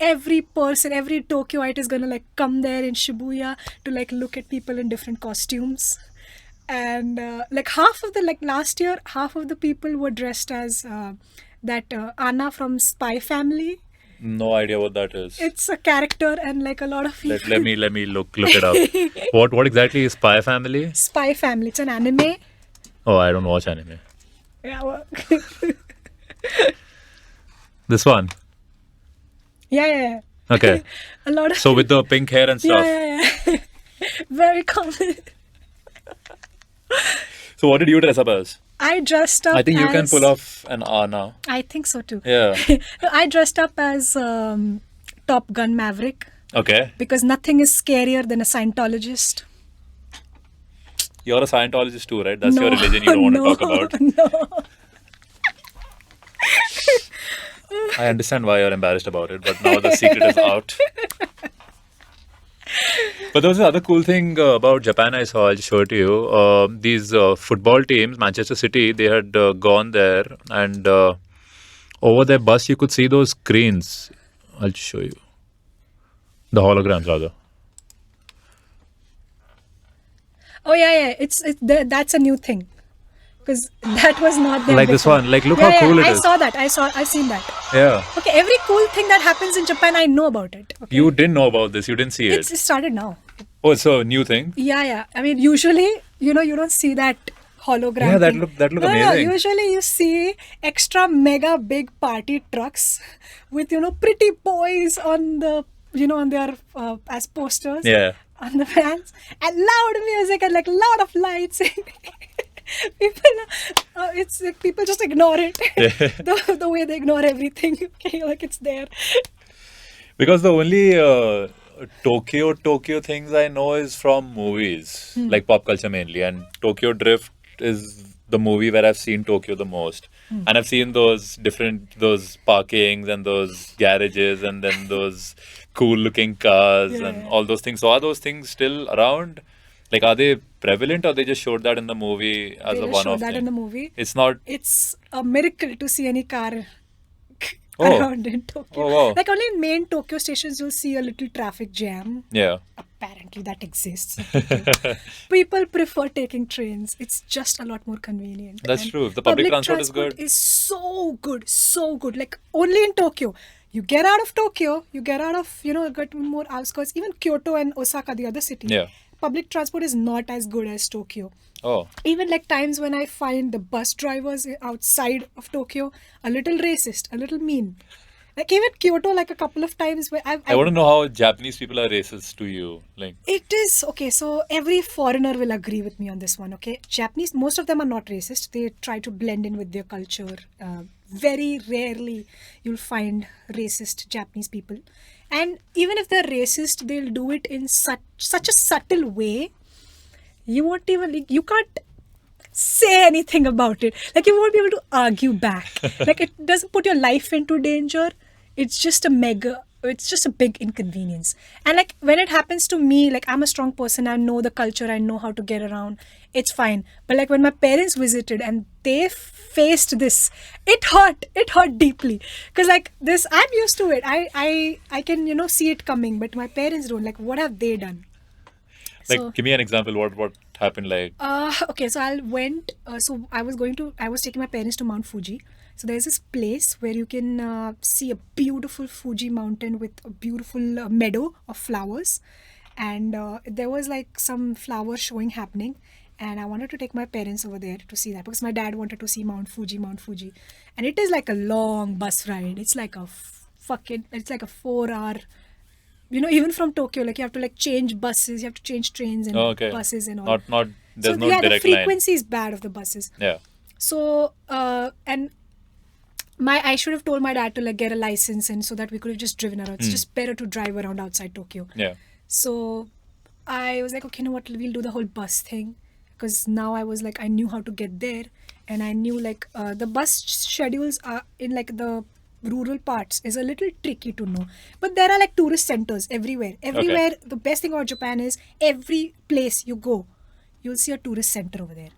person, every Tokyoite is gonna like come there in Shibuya to like look at people in different costumes. And like last year, half of the people were dressed as that Anna from Spy Family. No idea what that is. It's a character, and like a lot of people. Let me look it up. What exactly is Spy Family? Spy Family. It's an anime. Oh, I don't watch anime. Yeah. Well, This one. yeah. Okay. A lot of. So with the pink hair and stuff. Yeah. Very common. So what did you dress up as? I dressed up. I think you can as- pull off an Anna. I think so too. Yeah. No, I dressed up as Top Gun Maverick Okay. because nothing is scarier than a Scientologist. You're a Scientologist too, right? That's your No, religion you don't want no, to talk about. No. I understand why you're embarrassed about it, but now the secret is out. But there was another cool thing about Japan I saw. I'll just show it to you. These football teams, Manchester City, they had gone there, and over their bus you could see those screens. I'll just show you. The holograms, rather. Oh yeah. That's a new thing. Because that was not there Like this before. one. Like, look how cool it I is. saw that. I've seen that. Yeah. Okay, every cool thing that happens in Japan, I know about it. Okay? You didn't know about this. You didn't see it. It started now. Oh, it's a new thing. Yeah. I mean, usually, you don't see that hologram. Yeah, that thing. look No, amazing. usually you see extra mega big party trucks with pretty boys on the on their as posters. Yeah. On the fans, and loud music and like lot of lights. People, it's like people just ignore it. The way they ignore everything. Okay, like it's there. Because the only Tokyo things I know is from movies, like pop culture mainly, and Tokyo Drift is the movie where I've seen Tokyo the most. And I've seen those parkings and those garages and then those cool looking cars and all those things. So are those things still around? Like, are they prevalent or they just showed that in the movie as They a just one-off showed that thing? in the movie. It's not. It's a miracle to see any car Oh. around in Tokyo. Oh, wow. Like only in main Tokyo stations you'll see a little traffic jam. Yeah. Apparently that exists in Tokyo. People prefer taking trains. It's just a lot more convenient. That's And true. If the public transport is good. is so good, so good. Like only in Tokyo. You get out of Tokyo, you get out of, get more outskirts, even Kyoto and Osaka, the other city. Yeah. Public transport is not as good as Tokyo. Oh. Even like times when I find the bus drivers outside of Tokyo a little racist, a little mean. Like even Kyoto, like a couple of times where I want to know how Japanese people are racist to you. Like, it is okay. So every foreigner will agree with me on this one. Okay, Japanese, most of them are not racist. They try to blend in with their culture. Very rarely you'll find racist Japanese people, and even if they're racist, they'll do it in such a subtle way. You can't say anything about it. Like you won't be able to argue back. Like it doesn't put your life into danger. It's just a big inconvenience. And like when it happens to me, like I'm a strong person, I know the culture, I know how to get around, it's fine. But like when my parents visited and they faced this, it hurt deeply. Because like this, I'm used to it. I can, see it coming, but my parents don't. Like what have they done? like, give me an example. What happened? Like, Okay, so I went. So I was taking my parents to Mount Fuji. So there's this place where you can see a beautiful Fuji mountain with a beautiful meadow of flowers, and there was like some flower showing happening, and I wanted to take my parents over there to see that because my dad wanted to see Mount Fuji, and it is like a long bus ride. It's like it's like a 4 hour. Even from Tokyo, like you have to like change buses, you have to change trains and buses and all. Not there's So no yeah, the direct line. frequency is bad of the buses. Yeah. So and I should have told my dad to like get a license and so that we could have just driven around. It's just better to drive around outside Tokyo. Yeah. So I was like, okay, you know what? We'll do the whole bus thing because now I was like, I knew how to get there, and I knew like the bus schedules are in like the rural parts is a little tricky to know, but there are like tourist centers everywhere. The best thing about Japan is every place you go you'll see a tourist center over there,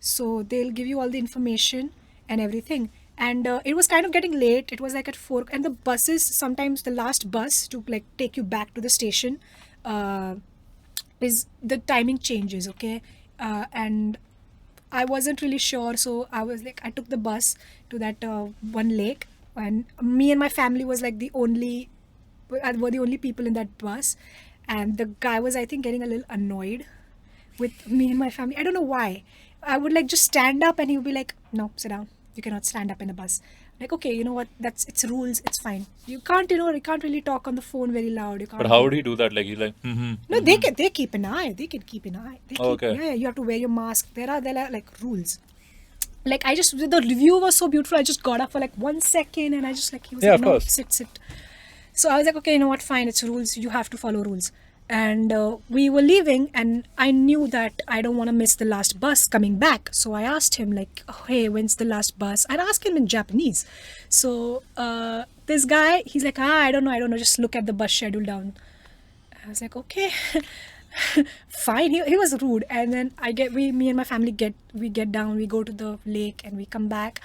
so they'll give you all the information and everything. And it was kind of getting late. It was like at 4, and the buses, sometimes the last bus to like take you back to the station is the timing changes. Okay, and I wasn't really sure, so I was like, I took the bus to that one lake, and me and my family was like were the only people in that bus, and the guy was, I think, getting a little annoyed with me and my family. I don't know why. I would like just stand up and he would be like, no, sit down, you cannot stand up in a bus. Like, okay, you know what, it's rules, it's fine. You can't really talk on the phone very loud. You can't. But how would he do that? Like, he's like, No, they keep an eye. They can keep an eye. Okay. Yeah, you have to wear your mask. There are like rules. Like the review was so beautiful. I just got up for like 1 second and I just like, he was Yeah, like, of no, course. sit. So I was like, okay, you know what, fine, it's rules. You have to follow rules. And we were leaving, and I knew that I don't want to miss the last bus coming back. So I asked him like, oh, hey, when's the last bus? I'd ask him in Japanese. So this guy, he's like, I don't know. Just look at the bus schedule down. I was like, okay. Fine. He was rude, and then me and my family get down, we go to the lake and we come back,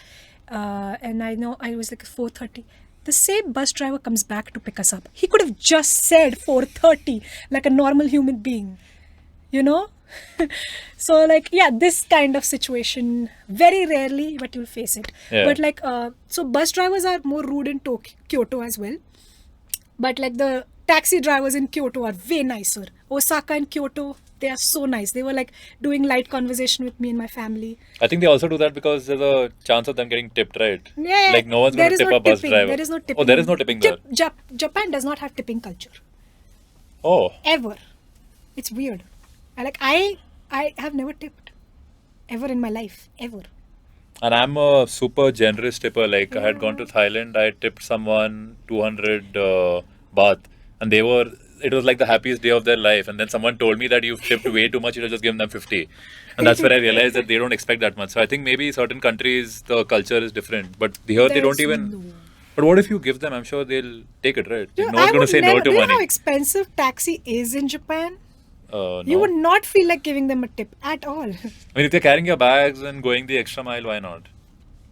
and I know I was like 4:30. The same bus driver comes back to pick us up. He could have just said 4:30 like a normal human being, so like, yeah, this kind of situation very rarely, but you'll face it. Yeah. But like so bus drivers are more rude in Kyoto as well, but like the taxi drivers in Kyoto are way nicer. Osaka and Kyoto, they are so nice. They were like doing light conversation with me and my family. I think they also do that because there's a chance of them getting tipped, right? Yeah, Like, no one's going to tip a bus driver. There is no tipping. Oh, there is no tipping there. Japan does not have tipping culture. Oh. Ever. It's weird. I have never tipped. Ever in my life. Ever. And I'm a super generous tipper. Like, I had gone to Thailand, I tipped someone 200 baht, and they were it was like the happiest day of their life. And then someone told me that you've tipped way too much, you should just give them 50. And that's where I realized that they don't expect that much. So I think maybe certain countries, the culture is different. But here they don't even... No. But what if you give them? I'm sure they'll take it, right? You know, No one's going to say no to do you know money. how expensive taxi is in Japan? No. You would not feel like giving them a tip at all. I mean, if they're carrying your bags and going the extra mile, why not?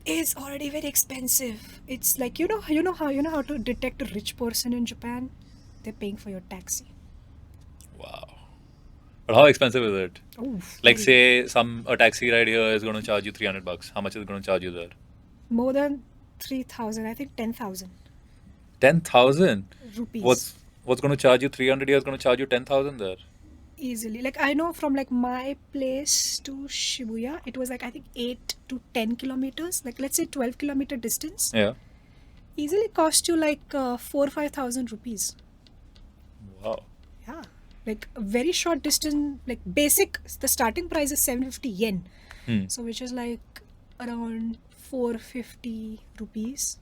It's already very expensive. It's like you know how to detect a rich person in Japan? They're paying for your taxi. Wow. But how expensive is it? Oh, Like say a taxi ride here is going to charge you $300. How much is it going to charge you there? more than 3,000. I think 10,000 10,000. rupees. What's going to charge you 300 here is going to charge you 10,000 there. Easily. Like I know from like my place to Shibuya, it was like I think 8 to 10 kilometers. Like let's say 12-kilometer distance. Yeah. Easily cost you like 4,000-5,000 rupees. Wow. Yeah. Like a very short distance. Like basic. The starting price is 750 yen. So which is like around 450 rupees.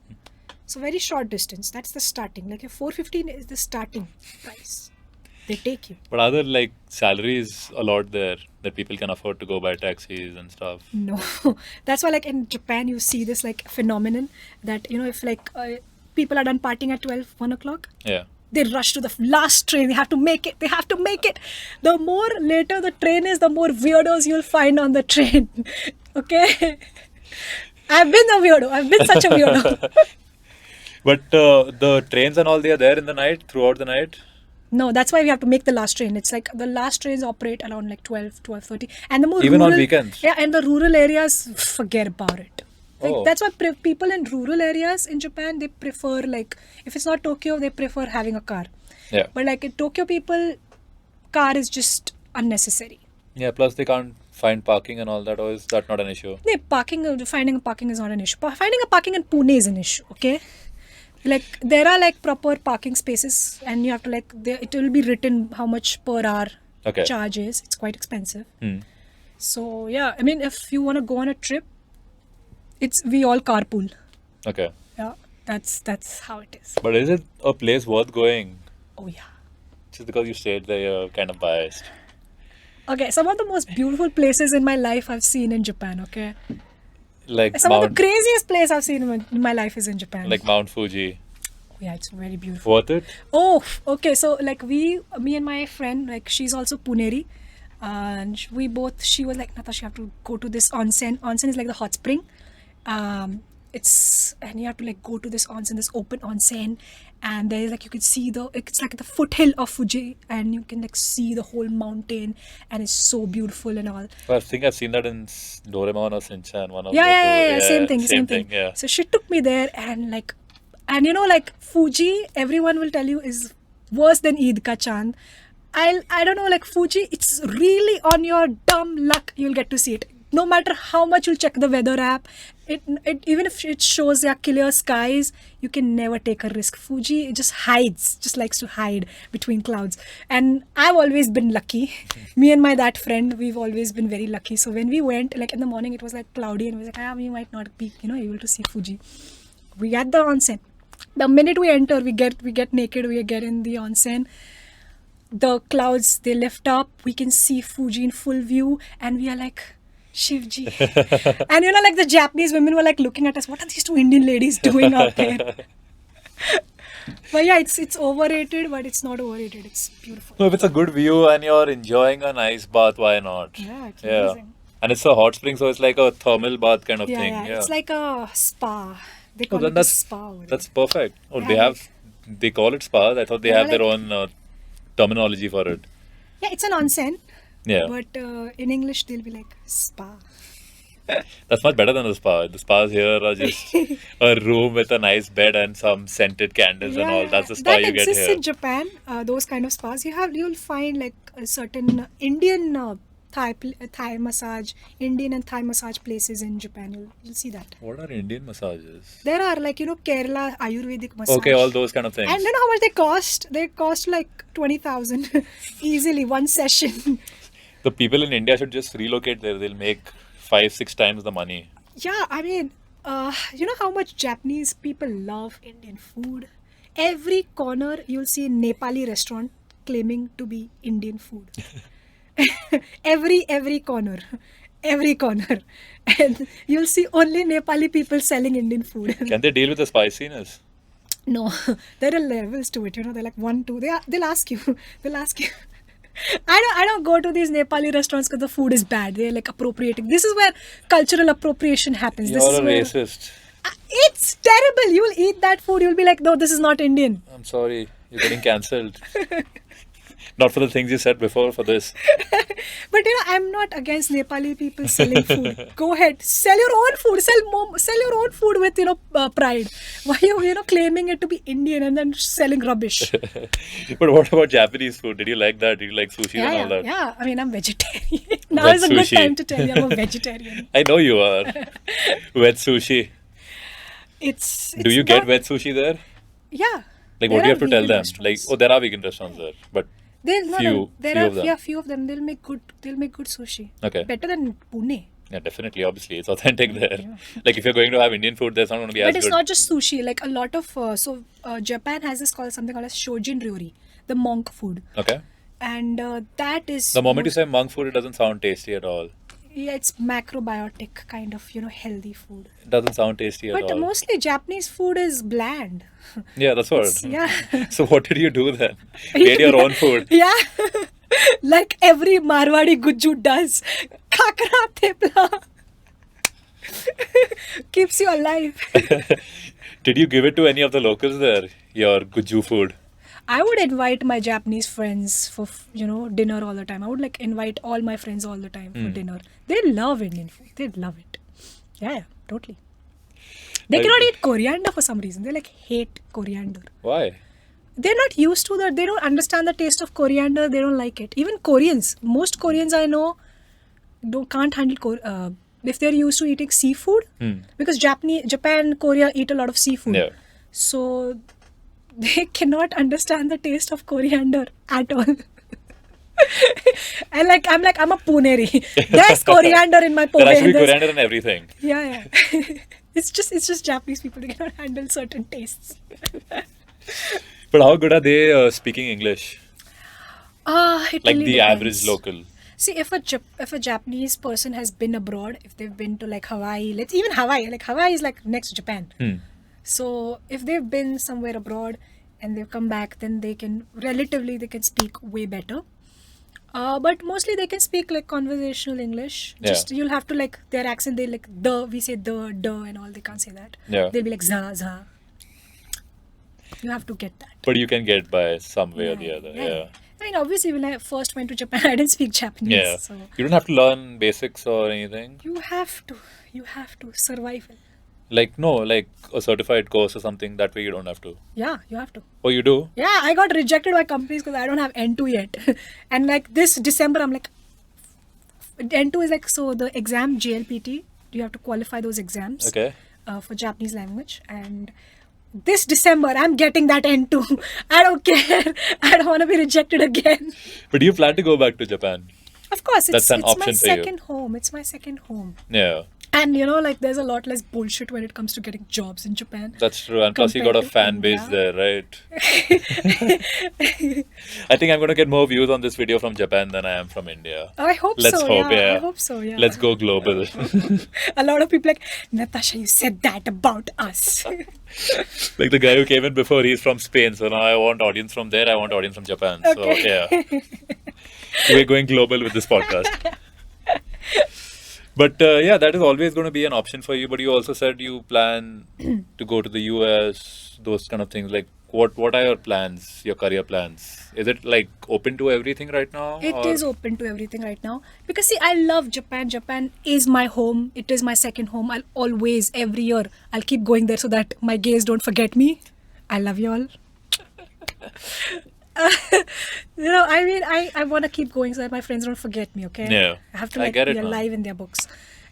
So very short distance. That's the starting. Like 450 is the starting price. They take you. But are there like salaries a lot there that people can afford to go by taxis and stuff? No. That's why like in Japan you see this like phenomenon that if like people are done partying at 1 o'clock, Yeah. they rush to the last train. They have to make it. The more later the train is, the more weirdos you'll find on the train. Okay? I've been a weirdo. I've been such a weirdo. But the trains and all, they are there in the night, throughout the night? No, that's why we have to make the last train. It's like the last trains operate around like 12:30. And the more Even on rural, weekends? Yeah, and the rural areas, forget about it. Like Oh. that's why people in rural areas in Japan, they prefer like, if it's not Tokyo, they prefer having a car. Yeah. But like in Tokyo people, car is just unnecessary. Yeah, plus they can't find parking and all that, or is that not an issue? Finding a parking is not an issue. Finding a parking in Pune is an issue, okay? Like there are like proper parking spaces and you have to like, it will be written how much per hour Okay. charge is. It's quite expensive. Hmm. So yeah, I mean if you want to go on a trip, we all carpool. Okay. Yeah, that's how it is. But is it a place worth going? Oh yeah. Just because you stayed there, you're kind of biased. Okay, some of the most beautiful places in my life I've seen in Japan, okay? Like Some of the craziest place I've seen in my life is in Japan. like Mount Fuji. Oh, yeah, it's very beautiful. Worth it? Oh, okay. So like me and my friend, like she's also Puneri, and she was like, Natasha, you have to go to this onsen. Onsen is like the hot spring. And you have to like go to this onsen, this open onsen, and there's like you can see it's like the foothill of Fuji, and you can like see the whole mountain, and it's so beautiful and all. I think I've seen that in Doraemon or Shinchan, one of the Yeah, two. same thing. Yeah. So she took me there and like Fuji, everyone will tell you is worse than Eid Ka Chand. I don't know, like Fuji, it's really on your dumb luck you'll get to see it. No matter how much you'll check the weather app, it even if it shows clear skies, you can never take a risk. Fuji just likes to hide between clouds. And I've always been lucky. Me and that friend, we've always been very lucky. So when we went, like in the morning, it was like cloudy and we was like, we might not be, able to see Fuji. We at the onsen. The minute we enter, we get naked, we get in the onsen. The clouds, they lift up, we can see Fuji in full view, and we are like, Shivji. And like the Japanese women were like looking at us, what are these two Indian ladies doing out there? But yeah, it's overrated, but it's not overrated. It's beautiful. No, if it's a good view and you're enjoying a nice bath, why not? Yeah, it's amazing. And it's a hot spring, so it's like a thermal bath kind of Yeah, thing. yeah, it's like a spa. They call then it a spa. over there. that's perfect. Oh, Yeah, they call it spas. I thought they Yeah, have their like- own terminology for it. Yeah, it's an onsen. Yeah. But in English, they'll be like spa. That's much better than the spa. The spas here are just a room with a nice bed and some scented candles and all. That's the spa that you get exists here. in Japan. Those kind of spas, you'll find like a certain Indian Thai massage, Indian and Thai massage places in Japan. You'll see that. What are Indian massages? There are like Kerala Ayurvedic massage. Okay, all those kind of things. And you know how much they cost? They cost like 20,000 easily one session. The people in India should just relocate there. They'll make 5-6 times the money. Yeah, I mean, you know how much Japanese people love Indian food? Every corner you'll see a Nepali restaurant. claiming to be Indian food. every corner. Every corner. And you'll see only Nepali people selling Indian food. Can they deal with the spiciness? No, there are levels to it. They're like 1, 2. They'll ask you. They'll ask you. I don't go to these Nepali restaurants because the food is bad. They're like appropriating. This is where cultural appropriation happens. You're This is a where, racist. It's terrible. You'll eat that food. You'll be like, no, this is not Indian. I'm sorry. You're getting cancelled. Not for the things you said before, for this. But I'm not against Nepali people selling food. Go ahead, sell your own food. Sell your own food with pride. Why are you claiming it to be Indian and then selling rubbish? But what about Japanese food? Did you like that? Did you like sushi and all that? Yeah. I mean, I'm vegetarian. Now Veg is a good sushi. time to tell you I'm a vegetarian. I know you are. Wet sushi. It's Do you get not- wet sushi there? Yeah. Like, There what do you are have to tell vegan them? restaurants. Like, there are vegan restaurants there, but There few of them. few of them. They'll make good sushi. Okay. Better than Pune. Yeah, definitely, obviously, it's authentic there. Like, if you're going to have Indian food, there's not going to be as But it's good. not just sushi. Like a lot of Japan has something called as shojin ryori, the monk food, Okay. and that is The moment you say monk food, it doesn't sound tasty at all. yeah, it's macrobiotic kind of healthy food. It doesn't sound tasty at But all. mostly Japanese food is bland. Yeah, that's what. Yeah. So what did you do then? Made your own food. Yeah. Like every Marwadi Gujju does. Kakra thepla. Keeps you alive. Did you give it to any of the locals there? Your Guju food? I would invite my Japanese friends for dinner all the time. I would invite all my friends all the time for dinner. They love Indian food. They love it. Yeah, totally. They cannot eat coriander for some reason. They hate coriander. Why? They're not used to that. They don't understand the taste of coriander. They don't like it. Even Koreans. Most Koreans I know can't handle if they're used to eating seafood. Because Japan, Korea eat a lot of seafood. Yeah. So they cannot understand the taste of coriander at all. And I'm a Puneri. There's coriander in my pohe. There has to be There's- coriander in everything. Yeah. It's just Japanese people. They cannot handle certain tastes. But how good are they speaking English? It Like really the depends. average local? See, if a Japanese person has been abroad, if they've been to Hawaii, even Hawaii, Hawaii is next to Japan. So if they've been somewhere abroad and they've come back, then they can speak way better. But mostly they can speak conversational English. Yeah. Just you'll have to their accent. They we say the and all. They can't say that. Yeah. They'll be za. You have to get that. But you can get by some way or the other. Yeah. I mean, obviously, when I first went to Japan, I didn't speak Japanese. Yeah. So You don't have to learn basics or anything. you have to survive. Like a certified course or something. That way you don't have to. Yeah, you have to. Oh, you do? Yeah, I got rejected by companies because I don't have N2 yet. And this December, I'm N2 is so the exam JLPT, you have to qualify those exams Okay. for Japanese language. And this December, I'm getting that N2. I don't care. I don't want to be rejected again. But do you plan to go back to Japan? Of course, That's an it's my option for you. second home. It's my second home. Yeah. And there's a lot less bullshit when it comes to getting jobs in Japan. That's true. And plus you got a Compared to fan base India. there, right? I think I'm going to get more views on this video from Japan than I am from India. I hope Let's so. hope, yeah. I hope so. Yeah. Let's go global. A lot of people Natasha, you said that about us. Like the guy who came in before, he's from Spain. So now I want audience from there. I want audience from Japan. So Okay. yeah. We're going global with this podcast. But yeah, that is always going to be an option for you. But you also said you plan to go to the US, those kind of things. Like, what are your plans, your career plans? Is it open to everything right now? It is open to everything right now. Because see, I love Japan. Japan is my home. It is my second home. I'll always, every year, I'll keep going there so that my gays don't forget me. I love you all. I mean, I want to keep going so that my friends don't forget me, okay? Yeah. I have to I get it, be man. alive in their books.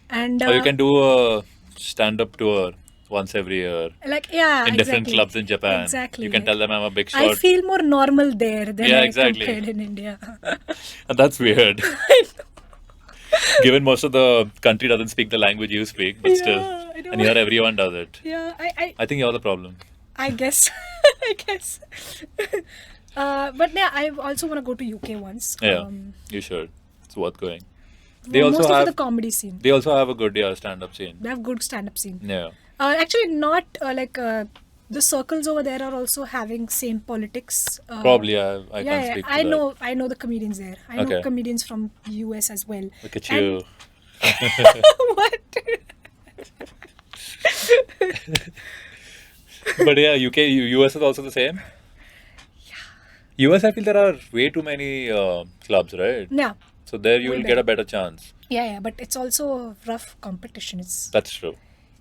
And Or you can do a stand-up tour once every year yeah, in different exactly. clubs in Japan. Exactly. You can tell them I'm a big I shot. feel more normal there than Yeah, I exactly. compared in India. And that's weird. Given most of the country doesn't speak the language you speak, but Yeah, still. I know. And here everyone does it. Yeah, I think you're the problem. I guess. I guess. But yeah, I also want to go to UK once. Yeah, you should. It's worth going. They also mostly have for the comedy scene. They also have a good stand-up scene. They have good stand-up scene. Yeah. Actually, not the circles over there are also having same politics. Probably, I can't speak to I that. I know the comedians there. I know Okay. comedians from US as well. Look at And- you. What? But yeah, US is also the same. US, I feel there are way too many clubs, right? Yeah. So there you Way will get better. a better chance. Yeah, but it's also rough competition. That's true.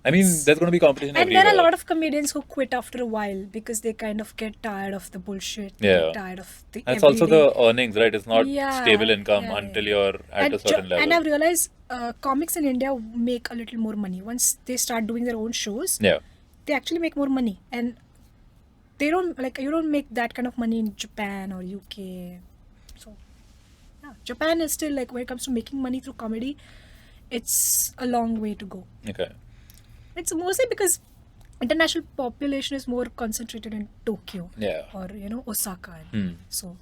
I mean, there's going to be competition And everywhere. there are a lot of comedians who quit after a while because they kind of get tired of the bullshit. Yeah. Get tired of the And it's also everyday. the earnings, right? It's not Yeah, stable income yeah, until yeah. you're at a certain level. And I've realized comics in India make a little more money. Once they start doing their own shows, Yeah. they actually make more money. And they don't, you don't make that kind of money in Japan or UK. So, yeah, Japan is still, when it comes to making money through comedy, it's a long way to go. Okay. It's mostly because international population is more concentrated in Tokyo Yeah. or Osaka. Hmm. So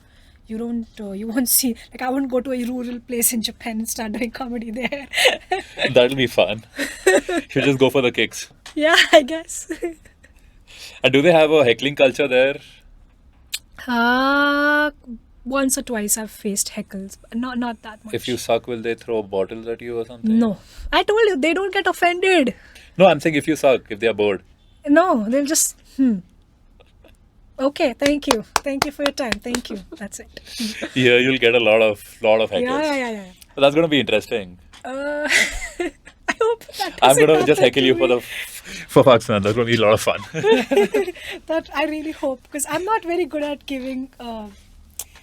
you won't see, I wouldn't go to a rural place in Japan and start doing comedy there. That'll be fun. Should just go for the kicks. Yeah, I guess. And do they have a heckling culture there? Once or twice I've faced heckles, but not that much. If you suck, will they throw bottles at you or something? No, I told you they don't get offended. No, I'm saying if you suck, if they are bored. No, they'll just Okay, thank you for your time. Thank you. That's it. Yeah, you'll get a lot of heckles. Yeah. So that's going to be interesting. I hope that I'm doesn't going to just happen heckle to you for Pakistan. That's going to be a lot of fun. That I really hope, because I'm not very good at giving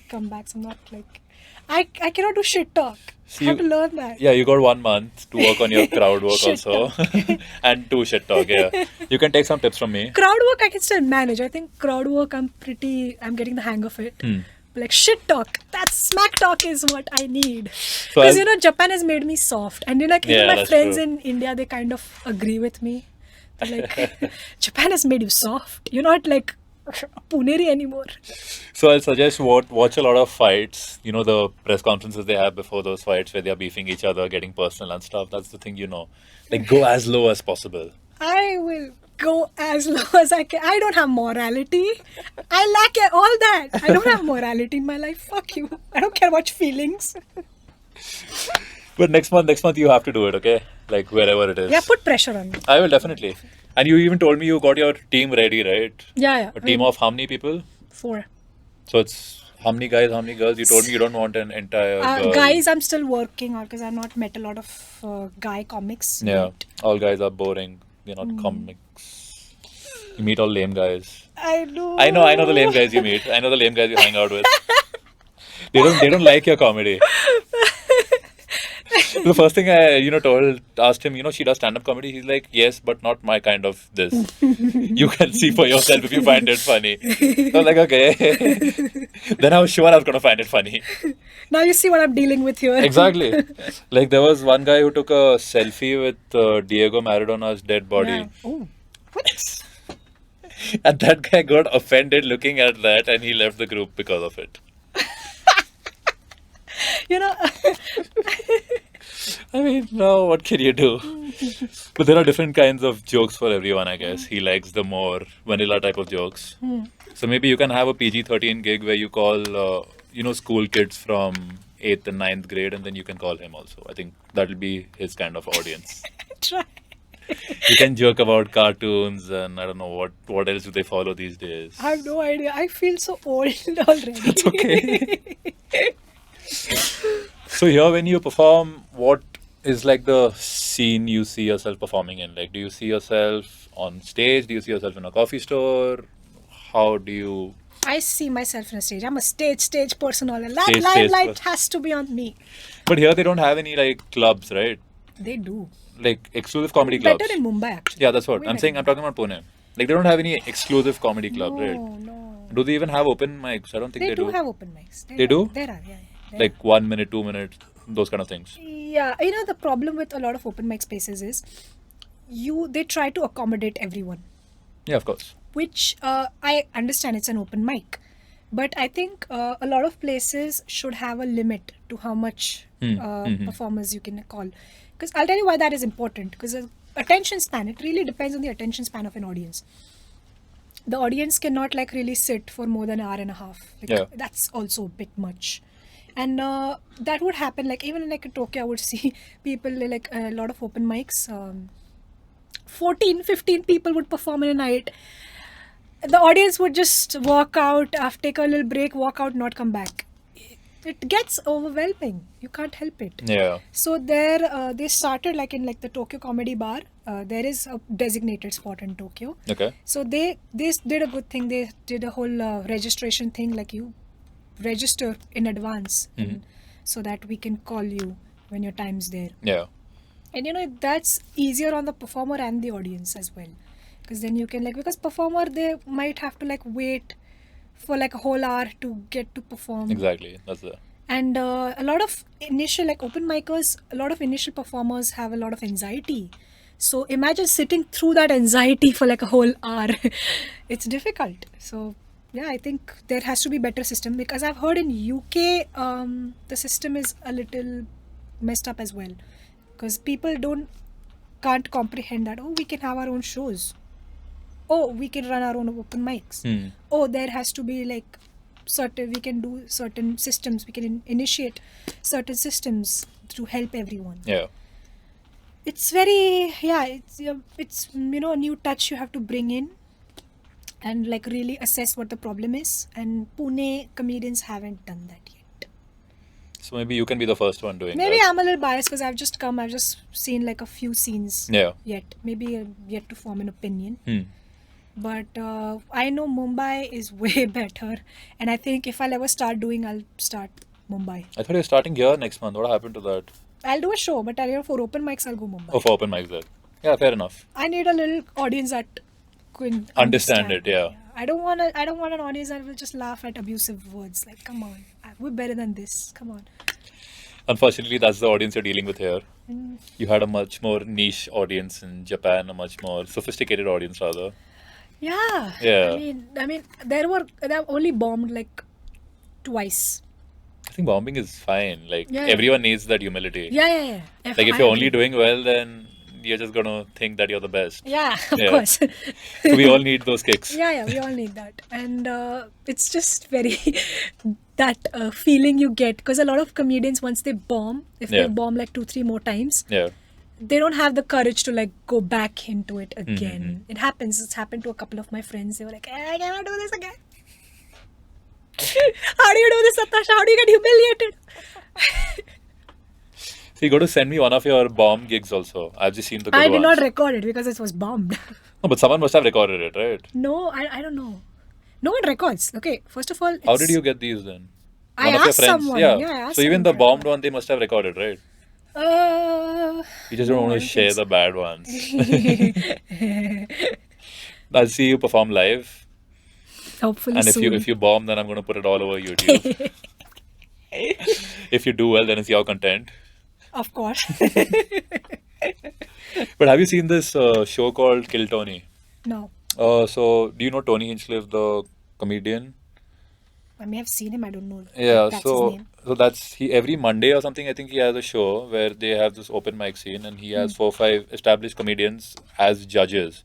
comebacks. I'm not I cannot do shit talk. See, I have to learn that. Yeah, you got 1 month to work on your crowd work Shit also. And 2 shit talk, yeah. You can take some tips from me. Crowd work I can still manage. I think crowd work I'm getting the hang of it. But shit talk, that smack talk is what I need. So Because Japan has made me soft, and even Yeah, my that's friends true. in India, they kind of agree with me. They're Japan has made you soft. You're not a Puneri anymore. So I'll suggest watch a lot of fights. You know, the press conferences they have before those fights where they're beefing each other, getting personal and stuff. That's the thing, go as low as possible. I will go as low as I can. I don't have morality. I lack all that. I don't have morality in my life. Fuck you. I don't care about feelings. But next month you have to do it, okay? Wherever it is. Yeah, put pressure on me. I will definitely. And you even told me you got your team ready, right? Yeah. A team of how many people? 4. So it's how many guys, how many girls? You told me you don't want an entire girl. Guys, I'm still working on because I've not met a lot of guy comics. Yeah, yet. all guys are boring. They're not comics. You meet all lame guys. I know. I know the lame guys you meet. I know the lame guys you hang out with. They don't like your comedy. The first thing I asked him, she does stand-up comedy. He's like, yes, but not my kind of this. You can see for yourself if you find it funny. So I was like, okay. Then I was sure I was gonna find it funny. Now you see what I'm dealing with here. Exactly. There was one guy who took a selfie with Diego Maradona's dead body. Yeah. Oh, what? And that guy got offended looking at that and he left the group because of it. I mean, no, what can you do? But there are different kinds of jokes for everyone, I guess. He likes the more vanilla type of jokes. So maybe you can have a PG-13 gig where you call, school kids from 8th and 9th grade, and then you can call him also. I think that'll be his kind of audience. Try. You can joke about cartoons and I don't know what else do they follow these days. I have no idea. I feel so old already. It's okay. So here when you perform, what is the scene you see yourself performing in? Do you see yourself on stage? Do you see yourself in a coffee store? How do you... I see myself in a stage. I'm a stage person. All that Stage limelight person. has to be on me. But here they don't have any clubs, right? They do. Exclusive comedy clubs. Better in Mumbai, actually. Yeah, that's what Way I'm better. saying. I'm talking about Pune. They don't have any exclusive comedy club, right? No. Do they even have open mics? I don't think They they do do. have open mics. They do? There are, yeah. 1 minute, 2 minutes, those kind of things. Yeah, the problem with a lot of open mic spaces is they try to accommodate everyone, Yeah, of course. which I understand it's an open mic, But I think a lot of places should have a limit to how much performers you can call. Because I'll tell you why that is important. Because attention span, it really depends on the attention span of an audience. The audience cannot like really sit for more than an hour and a half. Like, that's also a bit much. And that would happen, like even like in Tokyo, I would see people like a lot of open mics. 14, 15 people would perform in a night. The audience would just walk out, after take a little break, walk out, not come back. It gets overwhelming. You can't help it. Yeah. So there, they started like in like the Tokyo Comedy Bar. There is a designated spot in Tokyo. Okay. So they did a good thing. They did a whole registration thing, like you register in advance, so that we can call you when your time's there. Yeah. And you know, that's easier on the performer and the audience as well. Because then you can like, because performer, they might have to like wait for like a whole hour to get to perform. Exactly. That's it. And a lot of initial like open micers, a lot of initial performers have a lot of anxiety. So imagine sitting through that anxiety for like a whole hour. It's difficult. So yeah, I think there has to be better system, because I've heard in UK the system is a little messed up as well, because people can't comprehend that, oh, we can have our own shows, oh, we can run our own open mics, oh, there has to be like certain, we can do certain systems, we can initiate certain systems to help everyone. Yeah. It's very, it's you know, a new touch you have to bring in and like really assess what the problem is, and Pune comedians haven't done that yet. So maybe you can be the first one doing Maybe that. I'm a little biased because I've just seen like a few scenes yet. Maybe yet to form an opinion. But I know Mumbai is way better, and I think if I'll ever start doing, I'll start Mumbai. I thought you were starting here next month. What happened to that? I'll do a show, but for open mics, I'll go Mumbai. Oh, for open mics there. Yeah, fair enough. I need a little audience that can Understand it, yeah. I don't want an audience that will just laugh at abusive words. Like, come on, we're better than this. Come on. Unfortunately, that's the audience you're dealing with here. You had a much more niche audience in Japan, a much more sophisticated audience rather. Yeah. Yeah. I mean, they've only bombed like twice. I think bombing is fine. Like Yeah. everyone needs that humility. Yeah. Like if you're only doing well, then you're just gonna think that you're the best. Yeah, of Yeah. course. So we all need those kicks. Yeah, we all need that. And it's just very that feeling you get, because a lot of comedians, once they bomb, if they bomb like 2-3 more times, they don't have the courage to like go back into it again. It happens. It's happened to a couple of my friends. They were like, I cannot do this again. How do you do this, Natasha? How do you get humiliated? So you got to send me one of your bomb gigs also. I've just seen the good I did ones. not record it because it was bombed. No, but someone must have recorded it, right? No, I don't know. No one records. Okay, first of all, How did you get these then? I One of your asked friends? someone. Yeah. Yeah, I asked So even someone the to bombed one, they must have recorded, right? You just don't no, want I to don't share think the bad ones. I'll see you perform live, Hopefully and soon. if you bomb, then I'm going to put it all over YouTube. If you do well, then it's your content. Of course. But have you seen this show called Kill Tony? No. So do you know Tony Hinchcliffe, the comedian? I may have seen him, I don't know. Yeah, That's his so name. that's he every Monday or something. I think he has a show where they have this open mic scene, and he has 4-5 established comedians as judges,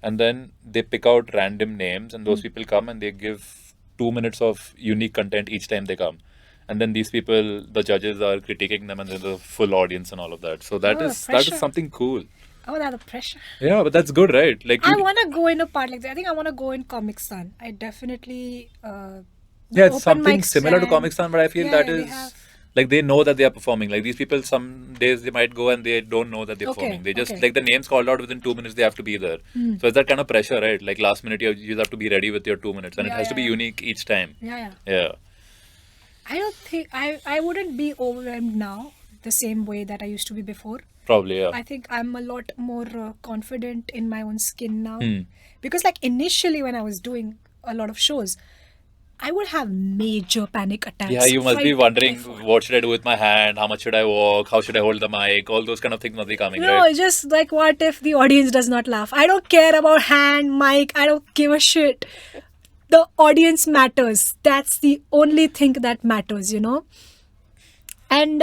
and then they pick out random names, and those people come and they give 2 minutes of unique content each time they come, and then these people, the judges, are critiquing them, and then the full audience and all of that. So that Oh, is pressure. something cool. Oh, that's the pressure. Yeah, but that's good, right? Like I you, want to go in a part like that. I think I want to go in Comic Sun. I definitely... yeah, it's open something mics similar to and- Comic Sun, but I feel Yeah, that they is have- like they know that they are performing. Like these people, some days they might go and they don't know that they're Okay, performing. They just okay. like the name's called out within 2 minutes, they have to be there. So it's that kind of pressure, right? Like last minute, you have to be ready with your 2 minutes, and it Yeah, has to be yeah. unique each time. Yeah. Yeah. I don't think... I wouldn't be overwhelmed now the same way that I used to be before. Probably, yeah. I think I'm a lot more confident in my own skin now. Because like initially when I was doing a lot of shows, I would have major panic attacks. Yeah, you must be right wondering, before. what should I do with my hand? How much should I walk? How should I hold the mic? All those kind of things must be coming, No, right? it's just like, what if the audience does not laugh? I don't care about hand, mic. I don't give a shit. the audience matters. That's the only thing that matters, And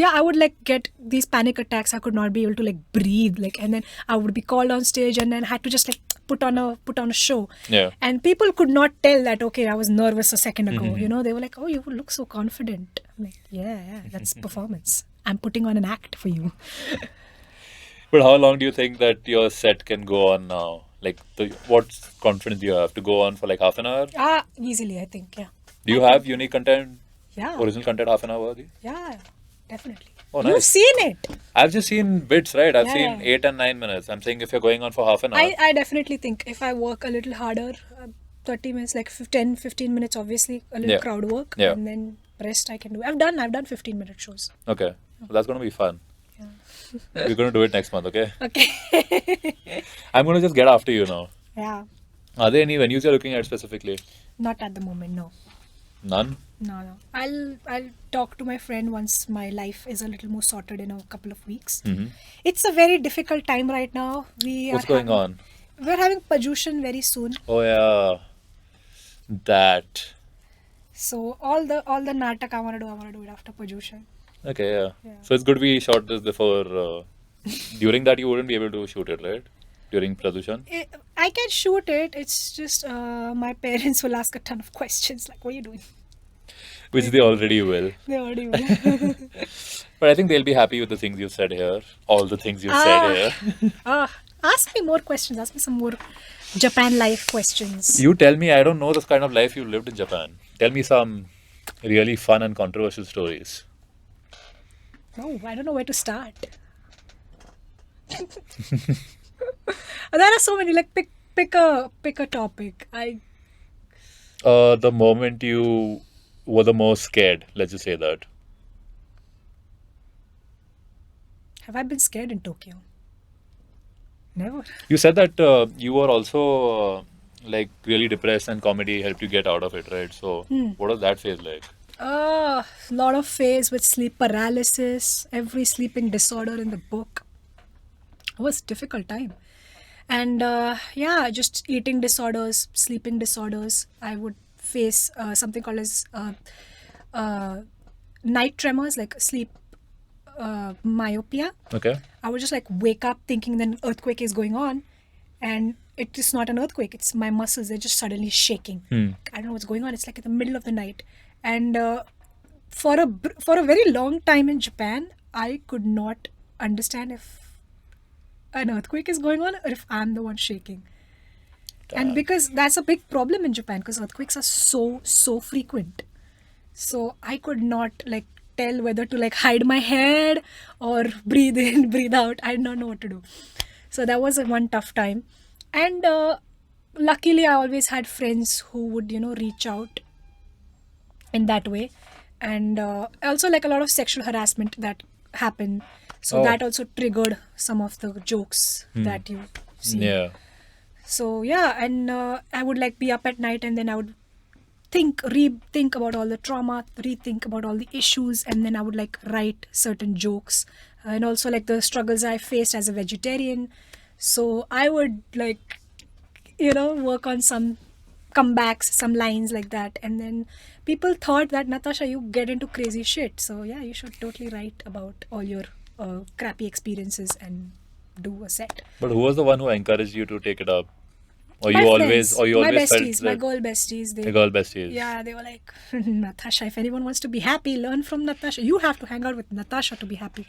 yeah, I would like get these panic attacks. I could not be able to like breathe, like, and then I would be called on stage, and then had to just like put on a show. Yeah. And people could not tell that, okay, I was nervous a second ago. They were like, oh, you look so confident. I'm like, yeah, that's performance. I'm putting on an act for you. But how long do you think that your set can go on now? Like, what confidence do you have to go on for like half an hour? Easily, I think, yeah. Do you have unique content? Yeah. Original content half an hour worthy? Yeah, definitely. Oh, You've nice. seen it. I've just seen bits, right? I've Yeah, seen yeah. 8 and 9 minutes. I'm saying if you're going on for half an hour. I definitely think if I work a little harder, 30 minutes, like 10, 15 minutes, obviously, a little crowd work, Yeah. and then rest I can do. I've done 15-minute shows. Okay. Well, that's going to be fun. We're going to do it next month, okay? Okay. I'm going to just get after you now. Yeah. Are there any venues you're looking at specifically? Not at the moment, no. None? No. I'll talk to my friend once my life is a little more sorted in a couple of weeks. It's a very difficult time right now. What's going on? We're having Pajushan very soon. Oh, yeah. That. So all the natak I want to do it after Pajushan. Okay, yeah. So it's good we shot this before. During that, you wouldn't be able to shoot it, right? During Pradushan? I can shoot it. It's just my parents will ask a ton of questions like, what are you doing? Which they already will. They already will. But I think they'll be happy with the things you've said here. All the things you've said here. Ask me more questions. Ask me some more Japan life questions. You tell me, I don't know this kind of life you lived in Japan. Tell me some really fun and controversial stories. No, I don't know where to start. There are so many. Like pick a topic. The moment you were the most scared, let's just say that. Have I been scared in Tokyo? Never. You said that you were also like really depressed and comedy helped you get out of it, right? So what was that phase like? A lot of phase with sleep paralysis, every sleeping disorder in the book. It was a difficult time. And just eating disorders, sleeping disorders. I would face something called as night tremors, like sleep myopia. Okay. I would just like wake up thinking an earthquake is going on, and it is not an earthquake. It's my muscles. They're just suddenly shaking. I don't know what's going on. It's like in the middle of the night. And for a very long time in Japan, I could not understand if an earthquake is going on or if I'm the one shaking. And because that's a big problem in Japan, because earthquakes are so frequent. So I could not like tell whether to like hide my head or breathe in, breathe out. I did not know what to do. So that was one tough time. And luckily I always had friends who would, reach out in that way. And also like a lot of sexual harassment that happened. So that also triggered some of the jokes that you see. Yeah. So yeah, and I would like be up at night, and then I would rethink about all the trauma, rethink about all the issues, and then I would like write certain jokes, and also like the struggles I faced as a vegetarian. So I would like, work on some comebacks, some lines like that, and then people thought that Natasha, you get into crazy shit. So yeah, you should totally write about all your crappy experiences and do a set. But who was the one who encouraged you to take it up? Or My you friends, always my felt besties, my that girl besties. the girl besties? Yeah, they were like, Natasha, if anyone wants to be happy, learn from Natasha. You have to hang out with Natasha to be happy.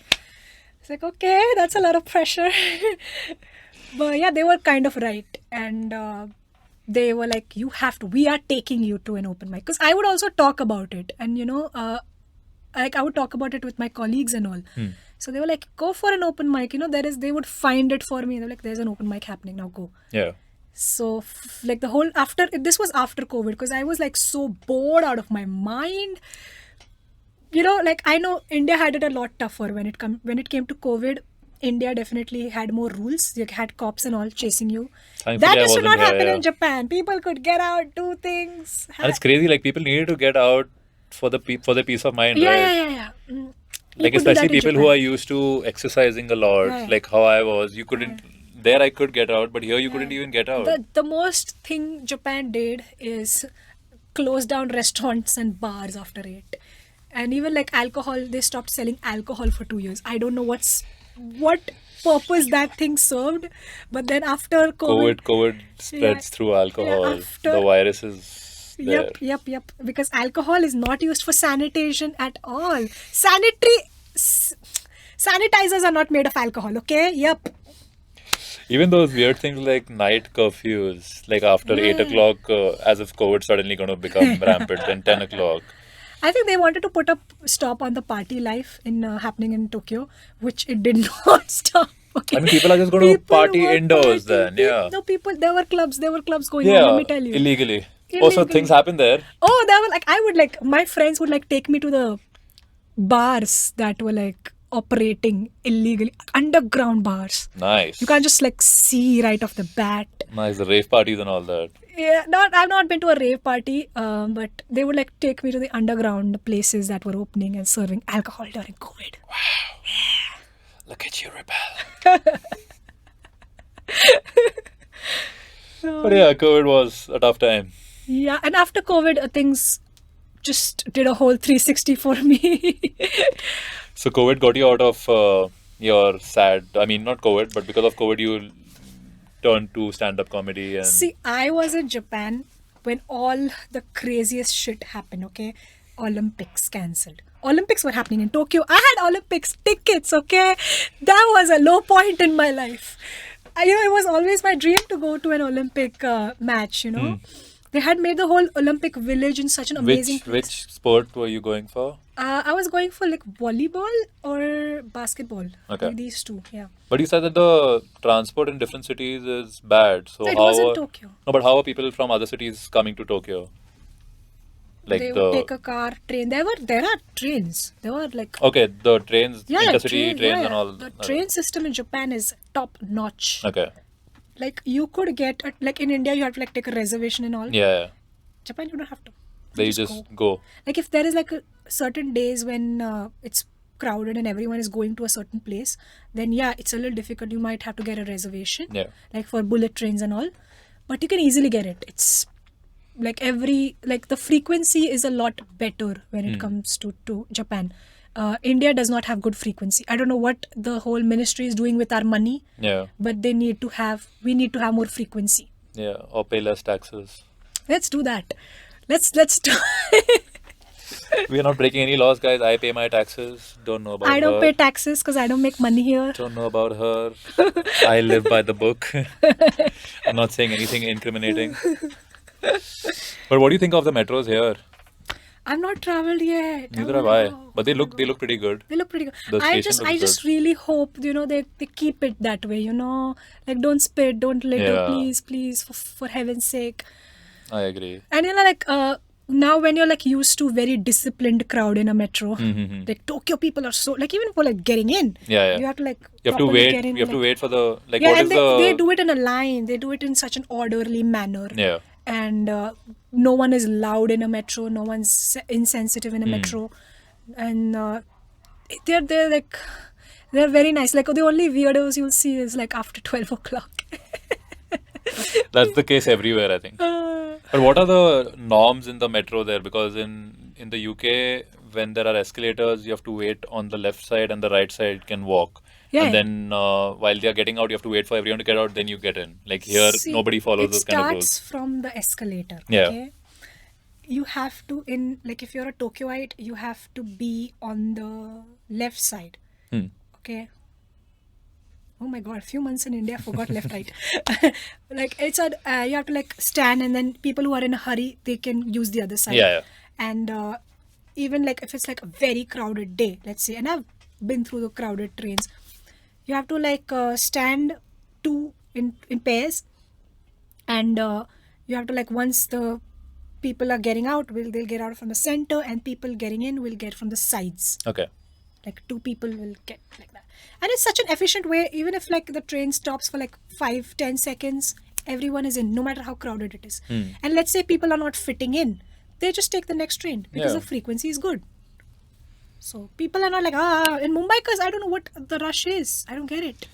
It's like, okay, that's a lot of pressure. But yeah, they were kind of right. And they were like, we are taking you to an open mic. Because I would also talk about it. And, like I would talk about it with my colleagues and all. So they were like, go for an open mic. They would find it for me. They're like, there's an open mic happening, now go. Yeah. So like this was after COVID, because I was like so bored out of my mind. Like I know India had it a lot tougher when it came to COVID. India definitely had more rules. You had cops and all chasing you. Thankfully, That I used to not wasn't here, happen yeah. in Japan. People could get out, do things. And it's crazy, like people needed to get out for the peace of mind, right? Yeah. Like You could do that especially in people who Japan. are used to exercising a lot, Yeah. like how I was. You couldn't. there I could get out, but here you couldn't even get out. The most thing Japan did is close down restaurants and bars after 8. And even like alcohol, they stopped selling alcohol for 2 years. I don't know what purpose that thing served. But then after COVID spreads through alcohol. The virus is there. Yep. Because alcohol is not used for sanitation at all. Sanitizers are not made of alcohol, okay? Yep. Even those weird things like night curfews, like after 8 o'clock, as if COVID suddenly going to become rampant, then 10 o'clock. I think they wanted to put a stop on the party life happening in Tokyo, which it did not stop. Okay. I mean, people are just going to party indoors then, yeah. No, there were clubs going on, let me tell you. Illegally. Also, things happen there. Oh, there were like, my friends would like take me to the bars that were like operating illegally, underground bars. Nice. You can't just like see right off the bat. Nice, the rave parties and all that. Yeah, I've not been to a rave party, but they would like take me to the underground places that were opening and serving alcohol during COVID. Wow. Yeah. Look at you, rebel. But yeah, COVID was a tough time. Yeah, and after COVID, things just did a whole 360 for me. So COVID got you out of your sad, I mean, not COVID, but because of COVID, you turned to stand-up comedy. And see, I was in Japan when all the craziest shit happened, okay? Olympics cancelled. Olympics were happening in Tokyo. I had Olympics tickets, okay? That was a low point in my life. It was always my dream to go to an Olympic match, They had made the whole Olympic village in such an amazing place. Which sport were you going for? I was going for like volleyball or basketball. Okay. Like these two, yeah. But you said that the transport in different cities is bad. So it was in Tokyo. No, but how are people from other cities coming to Tokyo? Like they would take a car, train. There are trains. There were like... Okay, the trains, intercity trains and all. The train system in Japan is top notch. Okay. Like you could get, like in India, you have to like take a reservation and all. Yeah. Japan, you don't have to. You just go. Like if there is like certain days when it's crowded and everyone is going to a certain place, then yeah, it's a little difficult. You might have to get a reservation. Yeah. Like for bullet trains and all. But you can easily get it. It's like the frequency is a lot better when it comes to Japan. India does not have good frequency. I don't know what the whole ministry is doing with our money. Yeah. But we need to have more frequency. Yeah, or pay less taxes. Let's do that. Let's do. We are not breaking any laws, guys. I pay my taxes. Don't know about her. I don't pay taxes because I don't make money here. Don't know about her. I live by the book. I'm not saying anything incriminating. But what do you think of the metros here? I've not traveled yet. Neither have I. But they look pretty good. They look pretty good. The I station just really hope they keep it that way. Like don't spit, don't litter, please, for heaven's sake. I agree. And now when you're like used to very disciplined crowd in a metro, like Tokyo people are so like even for like getting in. Yeah. You have to like you have to wait. Get in, you have to wait for the like. Yeah, what and is they do it in a line. They do it in such an orderly manner. Yeah. And no one is loud in a metro. No one's insensitive in a metro, and they're very nice. Like the only weirdos you'll see is like after 12 o'clock. That's the case everywhere, I think. But what are the norms in the metro there? Because in the UK, when there are escalators, you have to wait on the left side and the right side can walk. Yeah. And then while they are getting out, you have to wait for everyone to get out, then you get in. Like here, nobody follows those kind of rules. It starts from the escalator. Yeah. Okay? You have to, if you're a Tokyoite, you have to be on the left side. Okay. Oh my god, a few months in India, I forgot left, right. Like it's you have to like stand, and then people who are in a hurry, they can use the other side. Yeah. And even like if it's like a very crowded day, let's say, and I've been through the crowded trains, you have to like stand two in pairs, and you have to like once the people are getting out, they'll get out from the center, and people getting in will get from the sides. Okay. Like two people will get like that. And it's such an efficient way, even if like the train stops for like 5-10 seconds, everyone is in, no matter how crowded it is. And let's say people are not fitting in, they just take the next train because the frequency is good. So people are not like, in Mumbai, because I don't know what the rush is. I don't get it.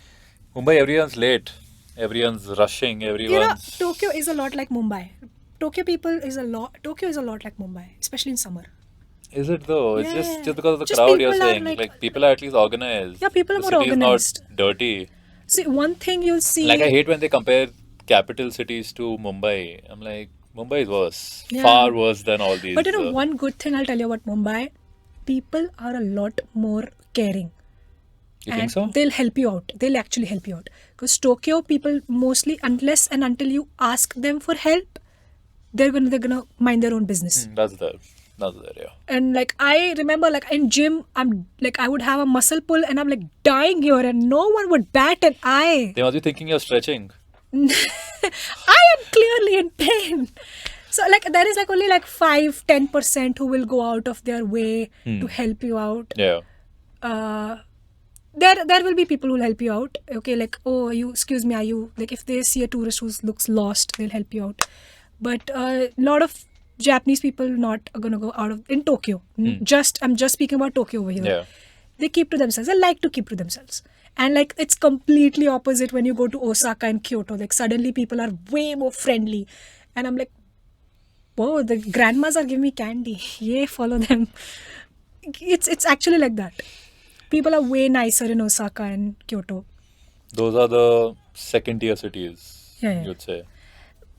Mumbai, everyone's late. Everyone's rushing. You know, Everyone's. Tokyo is a lot like Mumbai. Tokyo is a lot like Mumbai, especially in summer. Is it though? It's Yeah. just because of the Just crowd you're people are saying. like- People are at least organized. Yeah, people are the more city organized. is not dirty. See, one thing you'll see. Like I hate when they compare capital cities to Mumbai. I'm like, Mumbai is worse. Yeah. Far worse than all these. But you know, one good thing I'll tell you about Mumbai, people are a lot more caring. You and think so? they'll help you out. They'll actually help you out. Because Tokyo people mostly, unless and until you ask them for help, they're gonna mind their own business. That's there. Yeah. And like I remember, like in gym, I would have a muscle pull, and I'm like dying here, and no one would bat an eye. They must be thinking you're stretching. I am clearly in pain. So like there is like only like 5-10% who will go out of their way to help you out. Yeah. There will be people who will help you out. Okay, like, oh, excuse me, are you, like if they see a tourist who looks lost, they'll help you out. But a lot of Japanese people not gonna go out of in Tokyo. I'm just speaking about Tokyo over here. Yeah. They keep to themselves. They like to keep to themselves. And like it's completely opposite when you go to Osaka and Kyoto. Like suddenly people are way more friendly. And I'm like, whoa, the grandmas are giving me candy. Yeah, follow them. It's actually like that. People are way nicer in Osaka and Kyoto. Those are the second tier cities, Yeah. you'd say.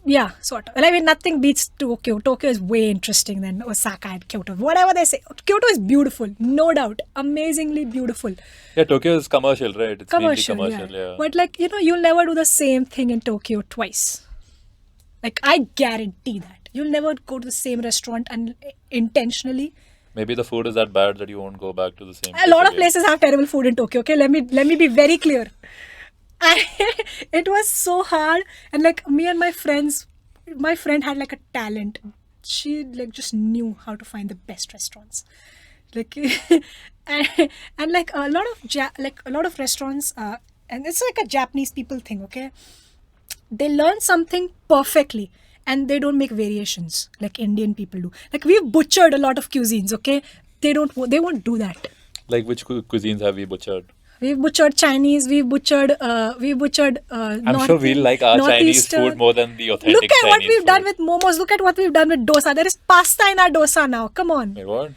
Yeah, sort of. Well, I mean, nothing beats Tokyo. Tokyo is way interesting than Osaka and Kyoto. Whatever they say. Kyoto is beautiful, no doubt. Amazingly beautiful. Yeah, Tokyo is commercial, right? It's Commercial, mainly commercial, yeah. But like, you'll never do the same thing in Tokyo twice. Like, I guarantee that. You'll never go to the same restaurant and intentionally. Maybe the food is that bad that you won't go back to the same A lot of again. places have terrible food in Tokyo. Okay, let me be very clear. It was so hard, and like me and my friend had like a talent. She like just knew how to find the best restaurants. Like, and like a lot of restaurants, and it's like a Japanese people thing. Okay, they learn something perfectly. And they don't make variations like Indian people do. Like we've butchered a lot of cuisines, okay? They won't do that. Like which cuisines have we butchered? We've butchered Chinese. We've butchered. I'm sure we'll like our Chinese food more than the authentic Look at Chinese what we've food. done with momos. Look at what we've done with dosa. There is pasta in our dosa now. Come on. Wait, what?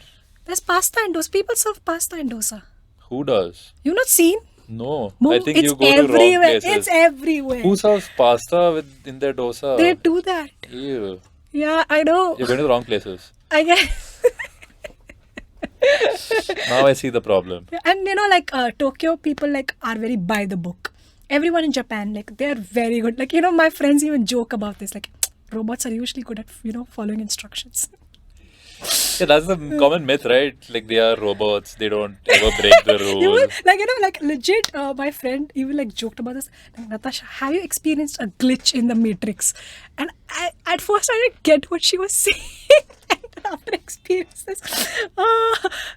There's pasta in dosa. People serve pasta in dosa. Who does? You've not seen? No. Mom, I think it's you go to wrong everywhere. places. It's everywhere. Who serves pasta in their dosa? They do that. Ew. Yeah, I know. You're going to the wrong places. I guess. Now I see the problem. And you know, like Tokyo people like are very by the book. Everyone in Japan, like they're very good. Like, you know, my friends even joke about this. Like, robots are usually good at, following instructions. Yeah, that's the common myth, right? Like they are robots. They don't ever break the rules. Like legit, my friend even like joked about this. Like, Natasha, have you experienced a glitch in the Matrix? And at first I didn't get what she was saying. And then after experience this,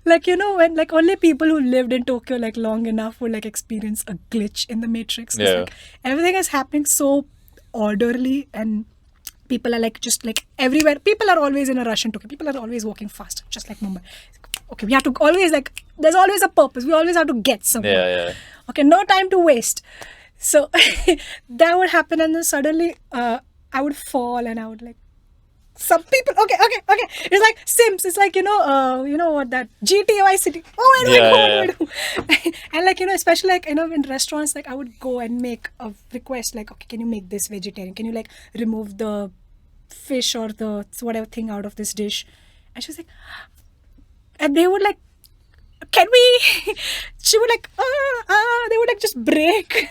like, when like only people who lived in Tokyo like long enough would like experience a glitch in the Matrix. 'Cause, Yeah. like, everything is happening so orderly and people are like just like everywhere. People are always in a rush in Tokyo. People are always walking fast, just like Mumbai. Okay, we have to always like, there's always a purpose. We always have to get somewhere. Yeah. Okay, no time to waste. So that would happen, and then suddenly I would fall, and I would like, some people. Okay. It's like Sims. It's like what that GTA City. Oh, what do I do? And like especially like in restaurants, like I would go and make a request like, okay, can you make this vegetarian? Can you like remove the fish or the whatever thing out of this dish? And she was like, and they would like, can we? She would like, they would like just break.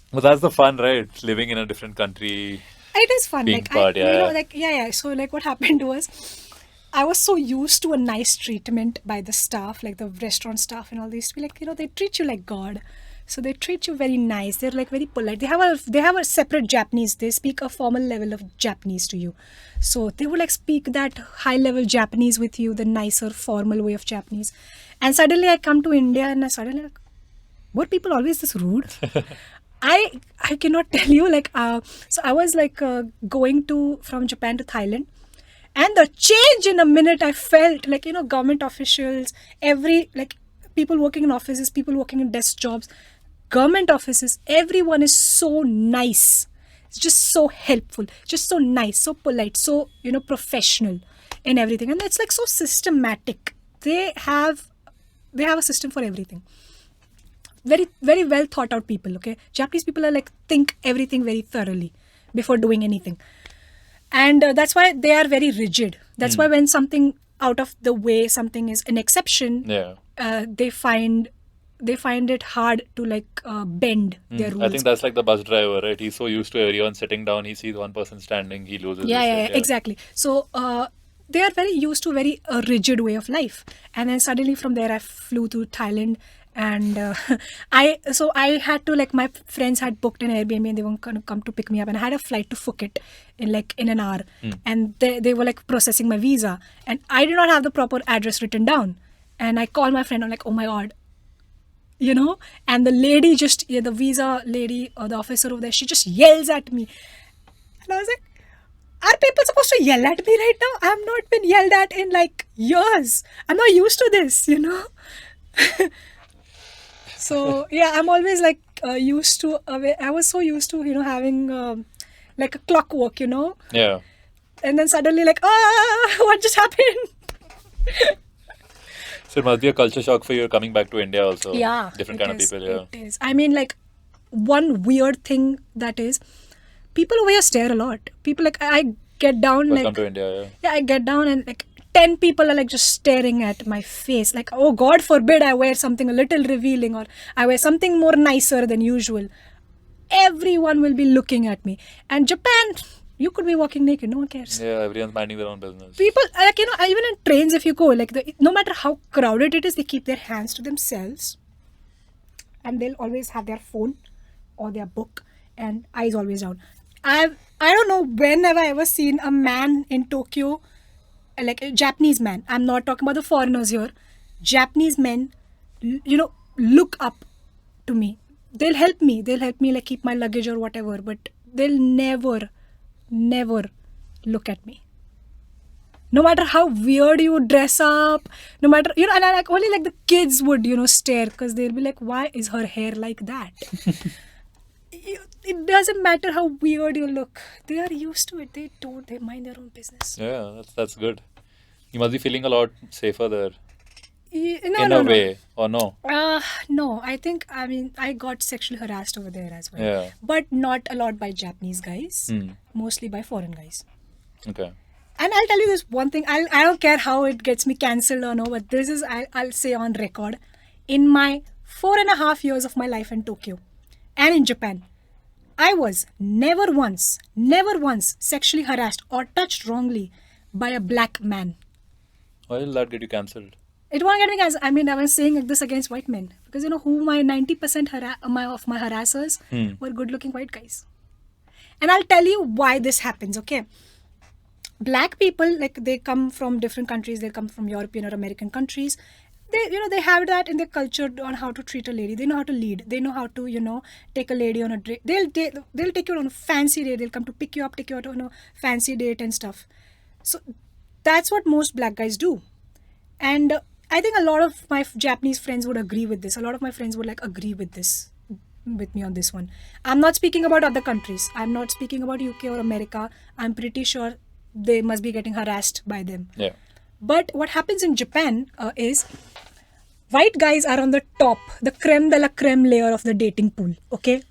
But that's the fun, right? Living in a different country. It is fun. Being Like, part, So like what happened was, I was so used to a nice treatment by the staff, like the restaurant staff and all these. To be like, they treat you like God. So they treat you very nice. They're like very polite. They have a separate Japanese. They speak a formal level of Japanese to you. So they would like speak that high level Japanese with you, the nicer formal way of Japanese. And suddenly I come to India and I suddenly like, were people always this rude? I cannot tell you, like, so I was like going from Japan to Thailand, and the change in a minute I felt, like, government officials, like people working in offices, people working in desk jobs, government offices, everyone is so nice. It's just so helpful, just so nice, so polite, so, professional in everything. And it's like so systematic. They have a system for everything. Very, very well thought out people, okay? Japanese people are like, think everything very thoroughly before doing anything. And that's why they are very rigid. That's why when something out of the way, something is an exception, they find it hard to like bend their rules. I think that's like the bus driver, right? He's so used to everyone sitting down, he sees one person standing, he loses his shit. Exactly. So they are very used to very rigid way of life. And then suddenly from there I flew to Thailand, and I had to, like, my friends had booked an Airbnb and they were going to come to pick me up, and I had a flight to Phuket in an hour, and they were like processing my visa, and I did not have the proper address written down, and I called my friend. I'm like, oh my god, and the lady the visa lady or the officer over there, she just yells at me, and I was like, are people supposed to yell at me right now? I have not been yelled at in like years. I'm not used to this, So yeah, I'm always like used to. I was so used to having like a clockwork, Yeah. And then suddenly like, what just happened? So it must be a culture shock for you coming back to India also. Yeah, Different kind of people. Yeah. It is. I mean, like, one weird thing that is, people over here stare a lot. People, like, I get down, Welcome like, to India. yeah, I get down and like 10 people are like just staring at my face, like, oh god forbid I wear something a little revealing or I wear something more nicer than usual. Everyone will be looking at me. And Japan, you could be walking naked, no one cares. Yeah, everyone's minding their own business. People, like, even in trains, if you go, like, no matter how crowded it is, they keep their hands to themselves, and they'll always have their phone or their book, and eyes always down. I don't know when have I ever seen a man in Tokyo, like a Japanese man. I'm not talking about the foreigners here. Japanese men, look up to me. They'll help me. They'll help me like keep my luggage or whatever, but they'll never look at me. No matter how weird you dress up, no matter, and I like only like the kids would, stare, because they'll be like, why is her hair like that? It doesn't matter how weird you look. They are used to it. They mind their own business. Yeah, that's good. You must be feeling a lot safer there. No. Way, or no? No, I got sexually harassed over there as well. Yeah. But not a lot by Japanese guys. Mostly by foreign guys. Okay. And I'll tell you this one thing. I don't care how it gets me cancelled or no, but this is, I'll say on record. In my 4.5 years of my life in Tokyo and in Japan, I was never once sexually harassed or touched wrongly by a black man. Why will that get you cancelled? It won't get me cancelled. I mean, I was saying this against white men. Because who my 90% of my harassers were good-looking white guys. And I'll tell you why this happens, okay? Black people, like, they come from different countries. They come from European or American countries. They have that in their culture on how to treat a lady. They know how to lead. They know how to, take a lady on a date. They'll take you on a fancy date. They'll come to pick you up, take you out on a fancy date and stuff. So that's what most black guys do. And I think a lot of my Japanese friends would agree with this. A lot of my friends would like agree with me on this one. I'm not speaking about other countries. I'm not speaking about UK or America. I'm pretty sure they must be getting harassed by them. Yeah. But what happens in Japan is white guys are on the top, the creme de la creme layer of the dating pool, okay?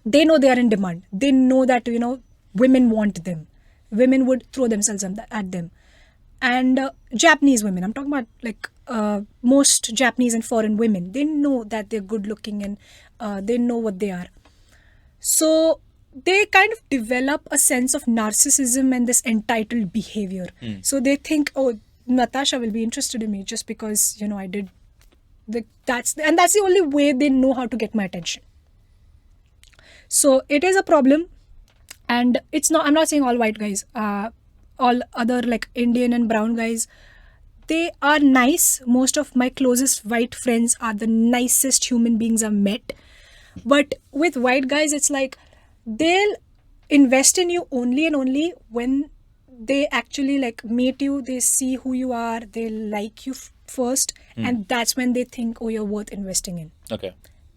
They know they are in demand. They know that, women want them. Women would throw themselves at them. And Japanese women, I'm talking about like most Japanese and foreign women, they know that they're good looking and they know what they are. So they kind of develop a sense of narcissism and this entitled behavior. So they think, oh, Natasha will be interested in me just because, I did. That's the only way they know how to get my attention. So it is a problem. And I'm not saying all white guys. All other like Indian and brown guys, they are nice. Most of my closest white friends are the nicest human beings I've met. But with white guys, it's like they'll invest in you only and only when they actually like meet you, they see who you are, they like you first, and that's when they think, oh, you're worth investing in. Okay.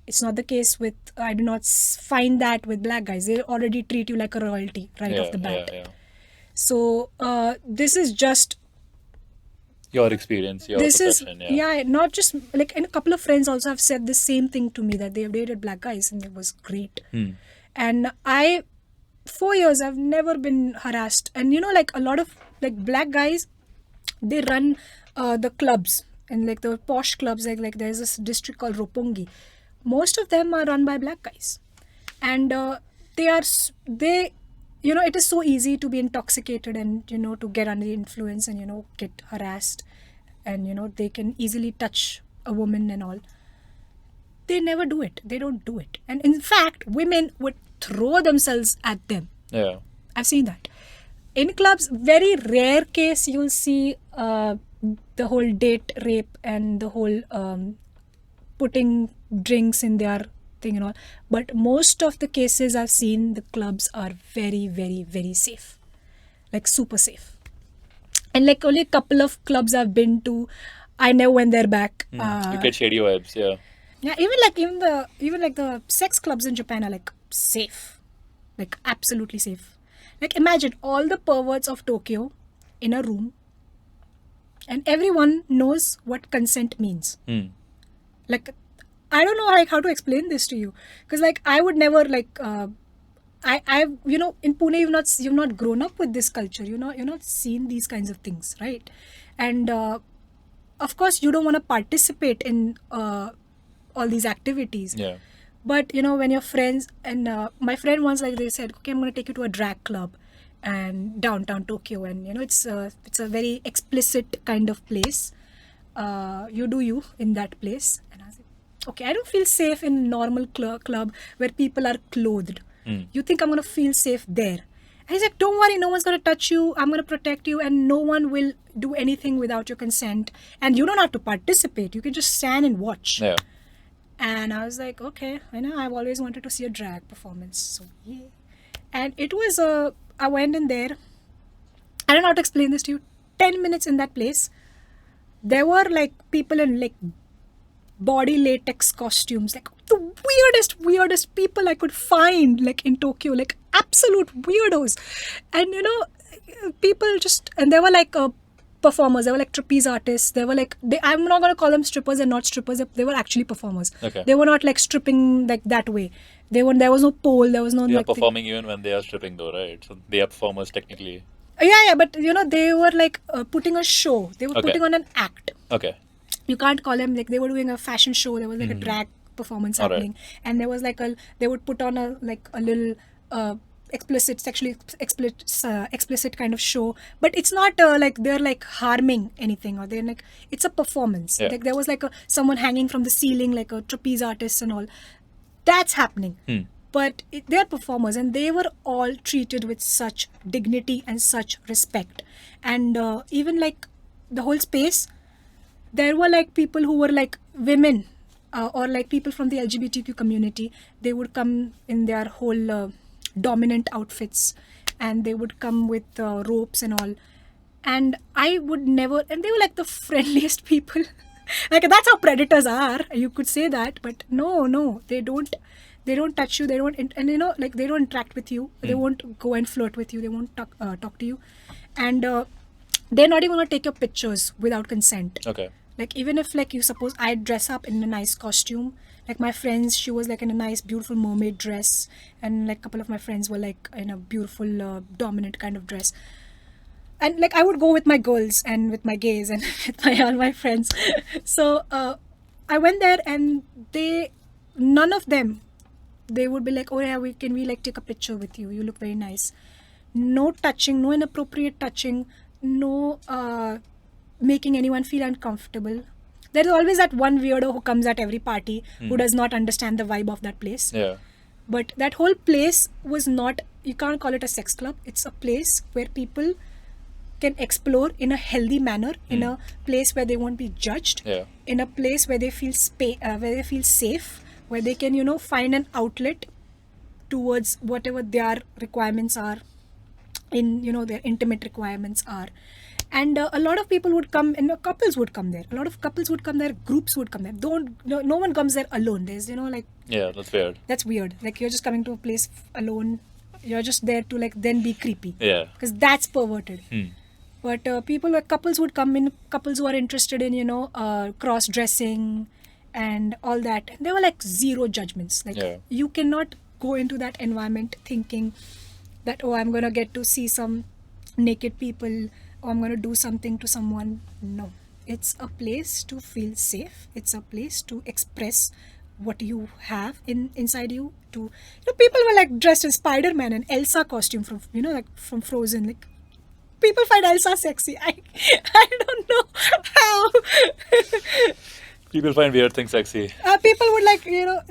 It's not the case with, I do not find that with black guys. They already treat you like a royalty right off the bat. So this is just your experience, your this is profession. not just like, and a couple of friends also have said the same thing to me, that they've dated black guys and it was great. And 4 years I've never been harassed. And like a lot of like black guys, they run the clubs, and like the posh clubs, like there's this district called Roppongi. Most of them are run by black guys, and they it is so easy to be intoxicated and to get under the influence and get harassed, and they can easily touch a woman and all. They never do it. They don't do it. And in fact, women would throw themselves at them. Yeah. I've seen that. In clubs, very rare case you'll see the whole date rape and the whole putting drinks in their thing and all. But most of the cases I've seen, the clubs are very, very, very safe. Like super safe. And like only a couple of clubs I've been to, I know when they're back. You get shady vibes, yeah. Yeah, even the sex clubs in Japan are like safe. Like absolutely safe. Like imagine all the perverts of Tokyo in a room, and everyone knows what consent means. Like I don't know like how to explain this to you, because like I would never like I've in Pune you've not grown up with this culture, you're not seen these kinds of things, right? And of course you don't want to participate in all these activities. Yeah. But when your friends and my friend once, like they said, okay, I'm going to take you to a drag club and downtown Tokyo, and it's a very explicit kind of place. You do you in that place. And I was like, okay, I don't feel safe in normal club where people are clothed. You think I'm going to feel safe there? And he's like, don't worry, no one's going to touch you. I'm going to protect you, and no one will do anything without your consent. And you don't have to participate. You can just stand and watch. Yeah. And I was like, okay, I know, I've always wanted to see a drag performance. So, yeah. And it was, I went in there. I don't know how to explain this to you. 10 minutes in that place, there were like people in like body latex costumes, like the weirdest people I could find, like in Tokyo, like absolute weirdos. And people just, and they were like performers, they were like trapeze artists, they were like, I'm not going to call them strippers and not strippers, they were actually performers. Okay. They were not like stripping like that way. There was no pole, there was no They are like performing even when they are stripping though, right? So they are performers technically. Yeah, but they were like putting a show, they were Okay. putting on an act. Okay. You can't call them, like they were doing a fashion show, there was like a drag performance All right. happening, and there was like they would put on a little sexually explicit kind of show, but it's not like they're like harming anything, or they're like, it's a performance. Yeah. Like there was like someone hanging from the ceiling, like a trapeze artist and all. That's happening. But they're performers, and they were all treated with such dignity and such respect. And even like the whole space, there were like people who were like women or like people from the LGBTQ community. They would come in their whole dominant outfits, and they would come with ropes and all. And I would never, and they were like the friendliest people. Like that's how predators are, you could say that, but no, they don't touch you, they don't, and like they don't interact with you, they won't go and flirt with you, they won't talk to you, and they're not even going to take your pictures without consent. Okay. Like even if like you suppose I dress up in a nice costume, like my friends, she was like in a nice beautiful mermaid dress, and like a couple of my friends were like in a beautiful dominant kind of dress, and like I would go with my girls and with my gays and with all my friends. So I went there, and none of them, they would be like, oh yeah, can we like take a picture with you, you look very nice. No touching, no inappropriate touching, no making anyone feel uncomfortable. There is always that one weirdo who comes at every party who does not understand the vibe of that place. Yeah. But that whole place was not, you can't call it a sex club. It's a place where people can explore in a healthy manner, in a place where they won't be judged, Yeah. in a place where they feel where they feel safe, where they can find an outlet towards whatever their requirements are, in their intimate requirements are. And a lot of people would come, and couples would come there. A lot of couples would come there, groups would come there. No one comes there alone. There's, like... Yeah, that's weird. That's weird. Like, you're just coming to a place alone. You're just there to, like, then be creepy. Yeah. Because that's perverted. But couples would come in, couples who are interested in, cross-dressing and all that. And there were, like, zero judgments. Like, you cannot go into that environment thinking that, oh, I'm going to get to see some naked people, or I'm going to do something to someone. No. It's a place to feel safe. It's a place to express what you have inside you. To people were like dressed in Spider-Man and Elsa costume from like from Frozen. Like, people find Elsa sexy. I don't know how. People find weird things sexy. People would like,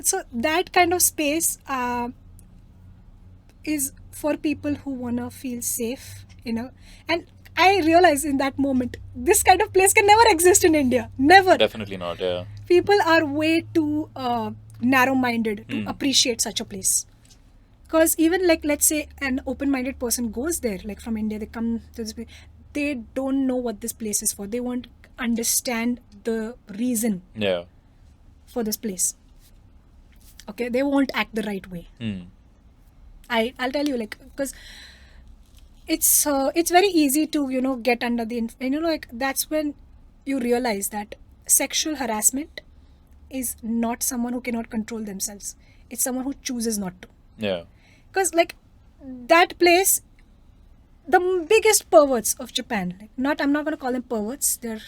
so that kind of space is for people who wanna feel safe, and I realized in that moment, this kind of place can never exist in India. Never. Definitely not, yeah. People are way too narrow-minded to appreciate such a place. Because even, like, let's say an open-minded person goes there, like from India, they come to this place, they don't know what this place is for. They won't understand the reason for this place. Okay, they won't act the right way. I'll tell you, like, because it's very easy to get under the like, that's when you realize that sexual harassment is not someone who cannot control themselves. It's someone who chooses not to. Yeah. Because, like, that place, the biggest perverts of Japan, like, I'm not going to call them perverts, they're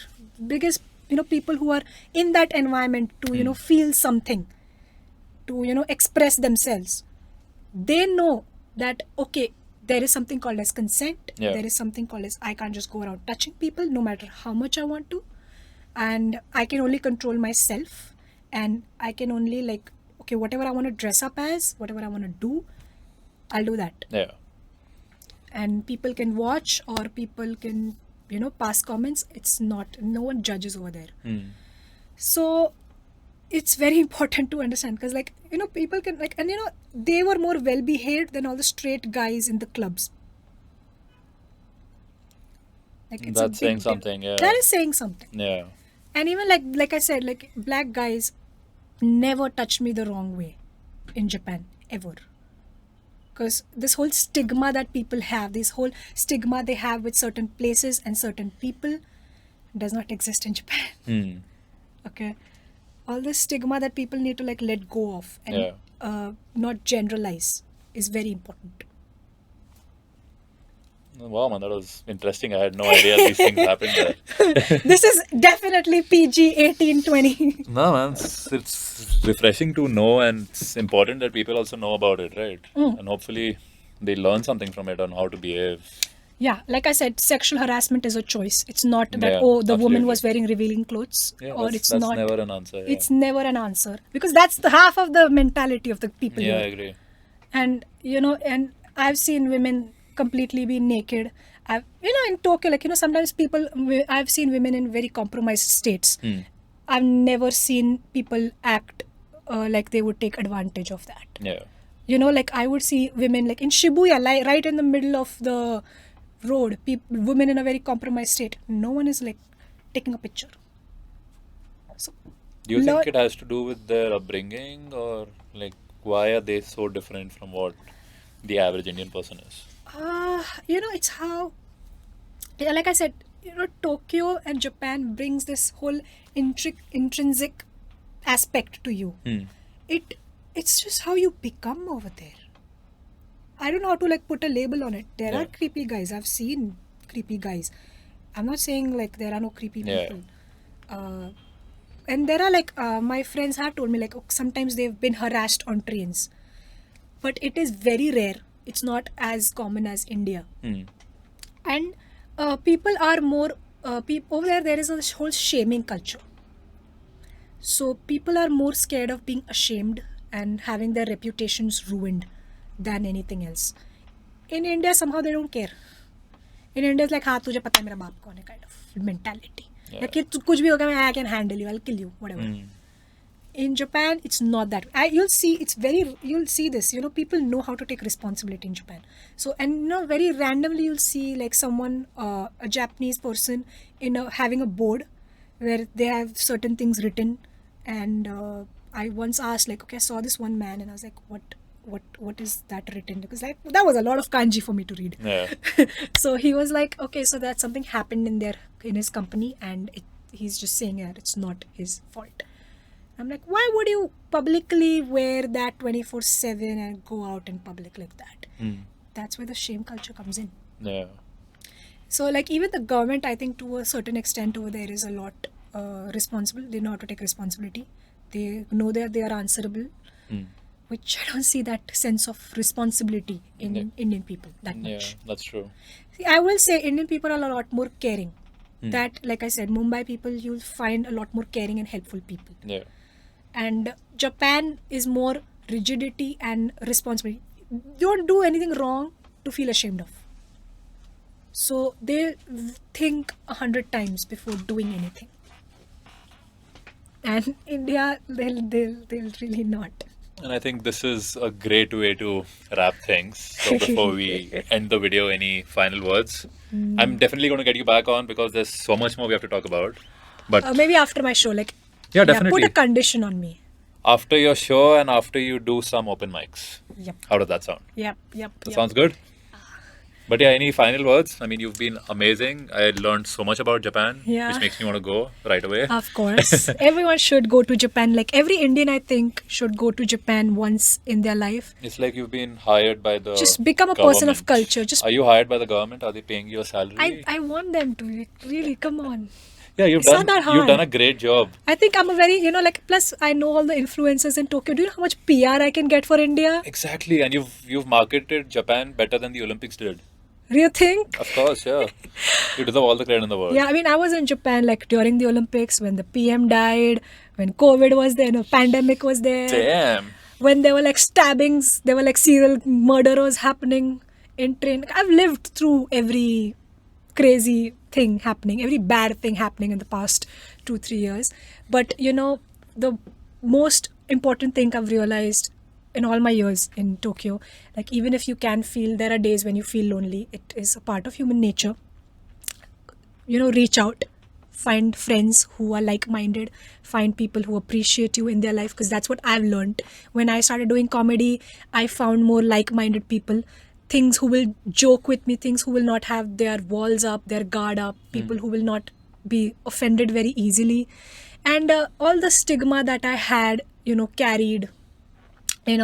biggest people who are in that environment to feel something, to express themselves. They know that, okay, there is something called as consent. There is something called as, I can't just go around touching people no matter how much I want to, and I can only control myself, and I can only, like, okay, whatever I want to dress up as, whatever I want to do, I'll do that. Yeah. And people can watch, or people can pass comments. It's not, no one judges over there. So it's very important to understand, because, like, people can, like, and they were more well behaved than all the straight guys in the clubs. Like, it's that's saying something. Yeah, that is saying something. Yeah. And even like I said, like, black guys never touched me the wrong way in Japan, ever. Because this whole stigma that people have, this whole stigma they have with certain places and certain people, does not exist in Japan. Okay, all this stigma that people need to, like, let go of and not generalize is very important. Wow, man, that was interesting. I had no idea these things happened there. This is definitely PG 18-20. No, man, it's refreshing to know, and it's important that people also know about it, right? And hopefully they learn something from it on how to behave. Yeah, like I said, sexual harassment is a choice. It's not that, the woman was wearing revealing clothes, or it's not. That's never an answer. Yeah. It's never an answer, because that's the half of the mentality of the people here. I agree. And, and I've seen women completely be naked. I've, in Tokyo, like, sometimes I've seen women in very compromised states. I've never seen people act like they would take advantage of that. Yeah. Like, I would see women, like, in Shibuya, like, right in the middle of the road, women in a very compromised state. No one is, like, taking a picture. So, do you think it has to do with their upbringing, or, like, why are they so different from what the average Indian person is? It's how, like I said, Tokyo and Japan brings this whole intrinsic aspect to you. It's just how you become over there. I don't know how to, like, put a label on it. There are creepy guys. I've seen creepy guys. I'm not saying, like, there are no creepy people. And there are, like, my friends have told me, like, sometimes they've been harassed on trains. But it is very rare. It's not as common as India. And people are more, over there is a whole shaming culture. So people are more scared of being ashamed and having their reputations ruined than anything else. In India, somehow they don't care. In India, it's like, हाँ तुझे पता है मेरा बाप कौन है, kind of mentality. Like, कुछ भी होगा, I can handle you, I'll kill you, whatever. in Japan, it's not that. You'll see this. People know how to take responsibility in Japan. So, and very randomly you'll see like someone, a Japanese person, having a board where they have certain things written. And I once asked, like, okay, I saw this one man, and I was like, what is that written? Because like that was a lot of kanji for me to read. Yeah. So he was like, okay, so that something happened in his company, and he's just saying that it's not his fault. I'm like, why would you publicly wear that 24/7 and go out in public like that? That's where the shame culture comes in. Yeah. So like even the government, I think to a certain extent over there is a lot responsible. They know how to take responsibility. They know that they are answerable, which I don't see that sense of responsibility in Indian people that much. Yeah, that's true. See, I will say Indian people are a lot more caring. That, like I said, Mumbai people, you'll find a lot more caring and helpful people. Yeah. And Japan is more rigidity and responsibility. Don't do anything wrong to feel ashamed of. So they think 100 times before doing anything. And India, they'll really not. And I think this is a great way to wrap things. So before we end the video, any final words? I'm definitely going to get you back on because there's so much more we have to talk about. But Maybe after my show, like, yeah, definitely. put a condition on me. After your show and after you do some open mics. Yep. How does that sound? Yep. That sounds good? But yeah, any final words? I mean, you've been amazing. I learned so much about Japan, Yeah. which makes me want to go right away. Of course. Everyone should go to Japan. Like every Indian, I think, should go to Japan once in their life. It's like you've been hired by the Just become a person of government. culture. Are you hired by the government? Are they paying you a salary? I want them to. Like, really, come on. Yeah, you've It's not that you've hard. done a great job. I think I'm a very, plus I know all the influencers in Tokyo. Do you know how much PR I can get for India? Exactly, and you've marketed Japan better than the Olympics did. Do you think? Of course, yeah. You deserve all the credit in the world. Yeah, I mean, I was in Japan like during the Olympics when the PM died, when COVID was there, pandemic was there. Damn. When there were like stabbings, there were like serial murderers happening in train. I've lived through every crazy thing happening, every bad thing happening in the past 2-3 years. But the most important thing I've realized in all my years in Tokyo, like even if you can feel, there are days when you feel lonely, it is a part of human nature. Reach out, find friends who are like-minded, find people who appreciate you in their life, because that's what I've learned. When I started doing comedy, I found more like-minded people, things who will joke with me, things who will not have their walls up, their guard up, people who will not be offended very easily. And all the stigma that I had, carried, and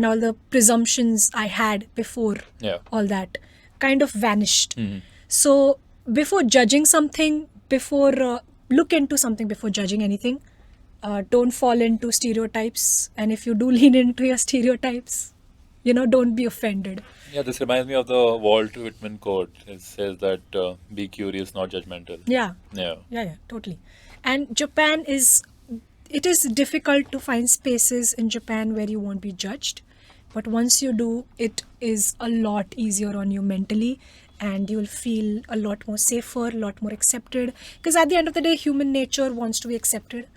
all the presumptions I had before all that kind of vanished. So before judging something, look into something before judging anything. Don't fall into stereotypes. And if you do lean into your stereotypes, don't be offended. Yeah, this reminds me of the Walt Whitman quote. It says that be curious, not judgmental. Yeah, totally. And Japan it is difficult to find spaces in Japan where you won't be judged. But once you do, it is a lot easier on you mentally, and you'll feel a lot more safer, a lot more accepted. Because at the end of the day, human nature wants to be accepted.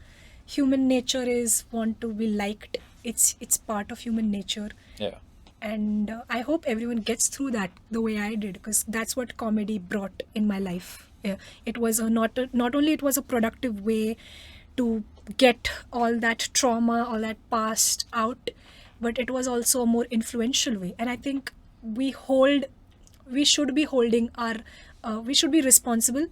Human nature is want to be liked. It's part of human nature. Yeah. And I hope everyone gets through that the way I did, because that's what comedy brought in my life. It was not only it was a productive way to get all that trauma, all that past out, but it was also a more influential way. And I think we should be holding we should be responsible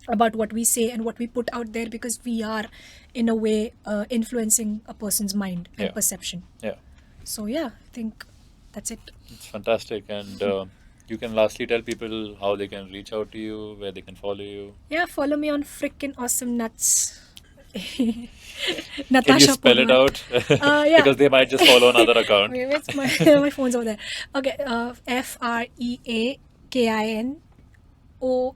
about what we say and what we put out there, because we are in a way influencing a person's mind and perception. Yeah. So I think that's it. It's fantastic. And you can lastly tell people how they can reach out to you, where they can follow you. Yeah, follow me on Frickin' Awesome Nuts. Can Natasha you spell it Porwal. out? Yeah. Because they might just follow another account. Wait, where's my phone's over there. Okay, FREAKINOAWESUM or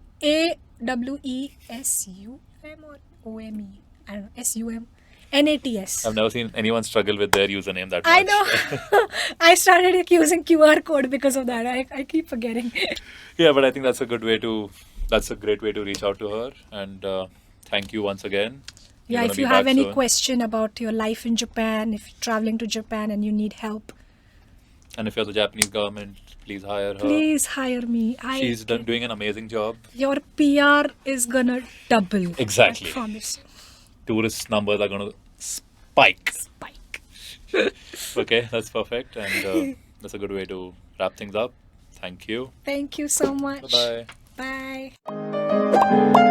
OME. I don't know, SUM. NATS. I've never seen anyone struggle with their username that much. I know. I started using QR code because of that. I keep forgetting. Yeah, but I think that's a great way to reach out to her. And thank you once again. You're Yeah, gonna if be you have back any soon. question about your life in Japan, if you're traveling to Japan and you need help, And if you're the Japanese government, please hire her. please hire me. She's doing an amazing job. Your PR is gonna double. Exactly. I promise you. Tourist numbers are gonna spike. Spike. Okay, that's perfect, and that's a good way to wrap things up. Thank you. Thank you so much. Bye bye. Bye.